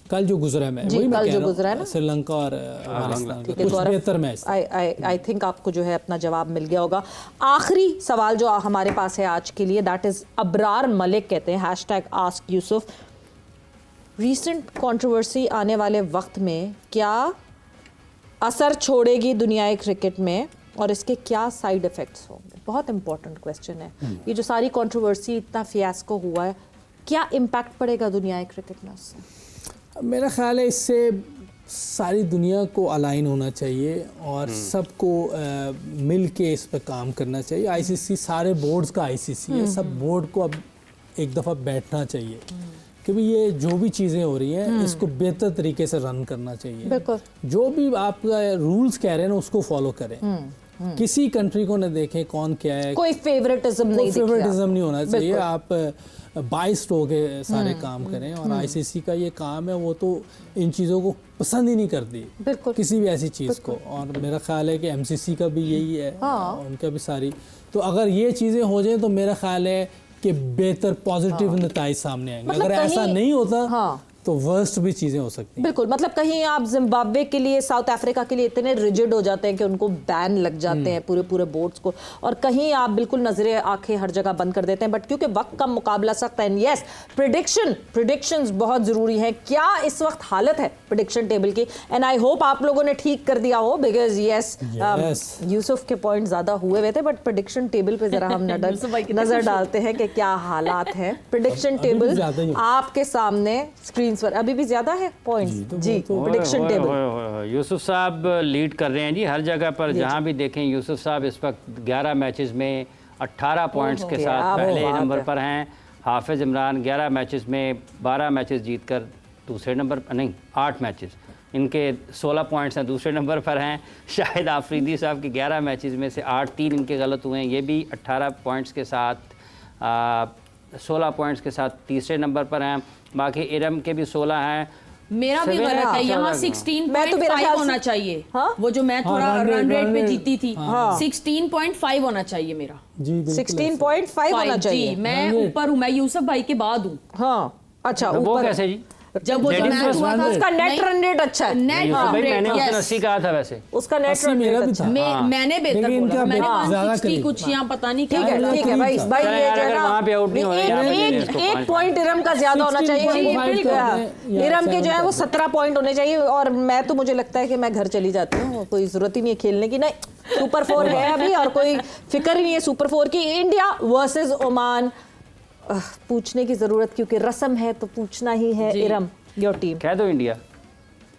कल जो गुजरा है मैच, वही मैं कह रहा हूं, श्रीलंका और अफगानिस्तान का कुछ बेहतर मैच। आई थिंक आपको जो है अपना जवाब मिल गया होगा। आखिरी सवाल जो हमारे पास है आज के लिए, दैट इज अबरार मलिक कहते हैं #AskYusuf, रीसेंट कंट्रोवर्सी आने वाले वक्त में क्या असर छोड़ेगी दुनियाई क्रिकेट में और इसके क्या साइड इफेक्ट्स होंगे? बहुत इंपॉर्टेंट क्वेश्चन है ये। जो सारी कंट्रोवर्सी, इतना फियास्को हुआ है, क्या इम्पैक्ट पड़ेगा दुनियाई क्रिकेट में उससे? मेरा ख्याल है इससे सारी दुनिया को अलाइन होना चाहिए और सबको मिल के इस पर काम करना चाहिए। ICC सारे बोर्ड्स का ICC है, सब बोर्ड को अब एक दफ़ा बैठना चाहिए क्योंकि ये जो भी चीज़ें हो रही हैं इसको बेहतर तरीके से रन करना चाहिए। बिल्कुल, जो भी आपका रूल्स कह रहे हैं ना उसको फॉलो करें। किसी कंट्री को न देखें कौन क्या है, कोई फेवरेटिज्म नहीं होना चाहिए। आप बाइस्ड होके सारे काम करें और ICC का ये काम है, वो तो इन चीज़ों को पसंद ही नहीं करती किसी भी ऐसी चीज़ को। और मेरा ख्याल है कि MCC का भी यही है, उनका भी सारी। तो अगर ये चीज़ें हो जाए तो मेरा ख्याल है कि बेहतर पॉजिटिव नतीजे सामने आएंगे। अगर ऐसा नहीं होता तो वर्स्ट भी चीज़ें हो सकती हैं। बिल्कुल, मतलब कहीं आप जिम्बाब्वे के लिए, साउथ अफ्रीका के लिए इतने रिजिड हो जाते हैं कि उनको बैन लग जाते हैं पूरे बोर्ड्स को, और कहीं आप बिल्कुल नजरें आंखें हर जगह बंद कर देते हैं। बट क्योंकि वक्त का मुकाबला सख्त है, यस प्रिडिक्शंस बहुत ज़रूरी है। क्या इस वक्त हालत है प्रिडिक्शन टेबल की? एंड आई होप आप लोगों ने ठीक कर दिया हो, बिकॉज यूसुफ के पॉइंट ज़्यादा हुए हुए थे, बट प्रिडिक्शन टेबल पे ज़रा हम नज़र डालते हैं कि क्या हालात हैं। प्रिडिक्शन टेबल आपके सामने स्क्रीन पर अभी भी ज्यादा है पॉइंट्स जी। प्रेडिक्शन टेबल यूसुफ साहब लीड कर रहे हैं जी हर जगह पर, जहां भी देखें यूसुफ साहब इस वक्त 11 मैचेस में 18 पॉइंट्स के साथ पहले नंबर पर हैं। हाफिज इमरान 11 मैचेस में 12 मैचेस जीतकर दूसरे नंबर पर, नहीं 8 मैचेस, इनके 16 पॉइंट्स हैं, दूसरे नंबर पर हैं। शाहिद आफरीदी साहब के 11 मैचेस में से 8-3 इनके गलत हुए हैं, ये भी 18 पॉइंट्स के साथ 16 पॉइंट्स के साथ तीसरे नंबर पर हैं। बाकी इरम के भी 16 हैं। मेरा भी गलत है, यहाँ 16.5 होना चाहिए। वो जो मैं थोड़ा रन रेट पे जीती थी 16.5 होना चाहिए मेरा जी। 16.5 होना चाहिए। मैं ऊपर हूँ, मैं यूसुफ भाई के बाद हूँ। हाँ अच्छा, वो कैसे जी? जब वो मैच हुआ था उसका नेट रन रेट अच्छा है। नेट भाई मैंने 80 कहा था, वैसे उसका नेट रन रेट अच्छा है। मैंने बेहतर बोला, मैंने 160 कुछ यहाँ पता नहीं क्या। ठीक है भाई ये जो है वहां पे आउट नहीं हो रहे, एक पॉइंट इरम का ज्यादा होना चाहिए। इरम के जो है वो 17 पॉइंट होने चाहिए। और मैं तो, मुझे लगता है कि मैं घर चली जाती हूँ, कोई जरूरत ही नहीं है खेलने की। नहीं, सुपर 4 है अभी और कोई फिक्र ही नहीं है सुपर 4 की। इंडिया वर्सेस ओमान, पूछने की जरूरत क्योंकि रस्म है तो पूछना ही है। Iram, your team. कह दो India.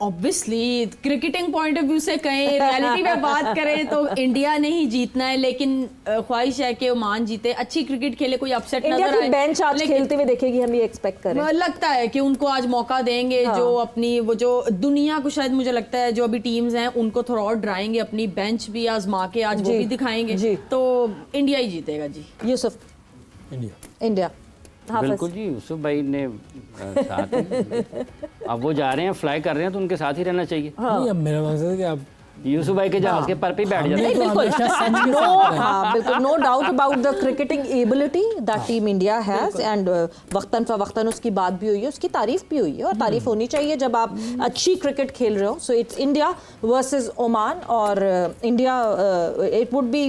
Obviously cricketing point of view से कहें, रियलिटी में बात करें तो इंडिया ने ही जीतना है, लेकिन ख्वाहिश है कि ओमान जीते, अच्छी क्रिकेट खेले, कोई अपसेट इंडिया नजर की आए। बेंच आज खेलते हुए देखेगी, हम ये एक्सपेक्ट करें। लगता है कि उनको आज मौका देंगे, जो अपनी वो जो दुनिया को शायद मुझे लगता है जो अभी टीम्स हैं उनको थोड़ा और डराएंगे, अपनी बेंच भी आजमा के आज वो भी दिखाएंगे, तो इंडिया ही जीतेगा जी। यूसुफ, इंडिया बिल्कुल जी, यूसुफ भाई ने साथ अब वो जा रहे हैं, फ्लाई कर रहे हैं, तो उनके साथ ही रहना चाहिए। नहीं, अब मेरा मकसद है कि आप यूसुफ भाई के जहाज के पर पे बैठ जाते हैं। बिल्कुल, no doubt about the cricketing ability that team India has, and वक्तन फवक्तन उसकी बात भी हुई है, उसकी तारीफ भी हुई है, और तारीफ होनी चाहिए जब आप अच्छी क्रिकेट खेल रहे हो। So it's India versus Oman, और India, it would be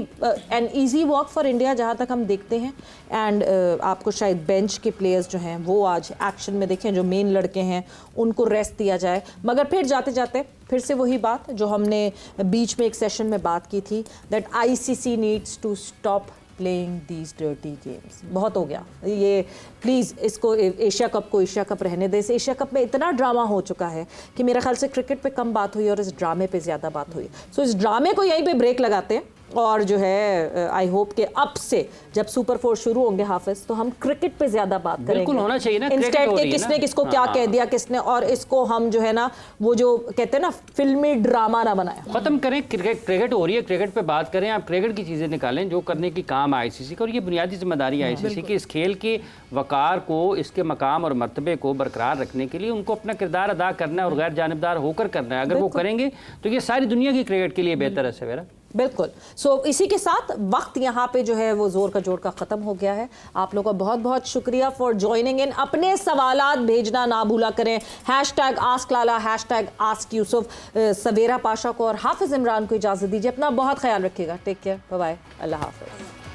an easy walk for India जहाँ तक हम देखते हैं। एंड आपको शायद बेंच के प्लेयर्स जो हैं वो आज एक्शन में देखें, जो मेन लड़के हैं उनको रेस्ट दिया जाए। मगर फिर जाते जाते फिर से वही बात जो हमने बीच में एक सेशन में बात की थी, that ICC needs to stop playing these dirty games. बहुत हो गया ये, प्लीज़ इसको, एशिया कप को एशिया कप रहने दे। इस एशिया कप में इतना ड्रामा हो चुका है कि मेरे ख्याल से क्रिकेट पे कम बात हुई और इस ड्रामे पे ज़्यादा बात हुई। सो इस ड्रामे को यहीं पे ब्रेक लगाते हैं, और जो है आई होप कि अब से जब सुपर 4 शुरू होंगे हाफिज, तो हम क्रिकेट पे ज्यादा बात करेंगे। बिल्कुल होना चाहिए ना, इंस्टेड के किसने किसको क्या कह दिया किसने, और इसको हम जो है ना वो जो कहते हैं ना फिल्मी ड्रामा ना बनाए, खत्म करें। क्रिकेट हो रही है, क्रिकेट पे बात करें, आप क्रिकेट की चीज़ें निकालें जो करने की काम आईसीसी का, और ये बुनियादी जिम्मेदारी आईसीसी की इस खेल के वकार को, इसके मकाम और मर्तबे को बरकरार रखने के लिए उनको अपना किरदार अदा करना है और गैर जानिबदार होकर करना है। अगर वो करेंगे तो ये सारी दुनिया की क्रिकेट के लिए बेहतर है। सवेरा बिल्कुल। सो इसी के साथ वक्त यहाँ पे जो है वो जोर का जोड़ का ख़त्म हो गया है। आप लोगों का बहुत बहुत शुक्रिया फॉर ज्वाइनिंग इन। अपने सवालात भेजना ना भूला करें, #AskLala, #AskYusuf। सवेरा पाशा को और हाफिज़ इमरान को इजाज़त दीजिए। अपना बहुत ख्याल रखिएगा। टेक केयर, बाय बाय, अल्लाह हाफिज़।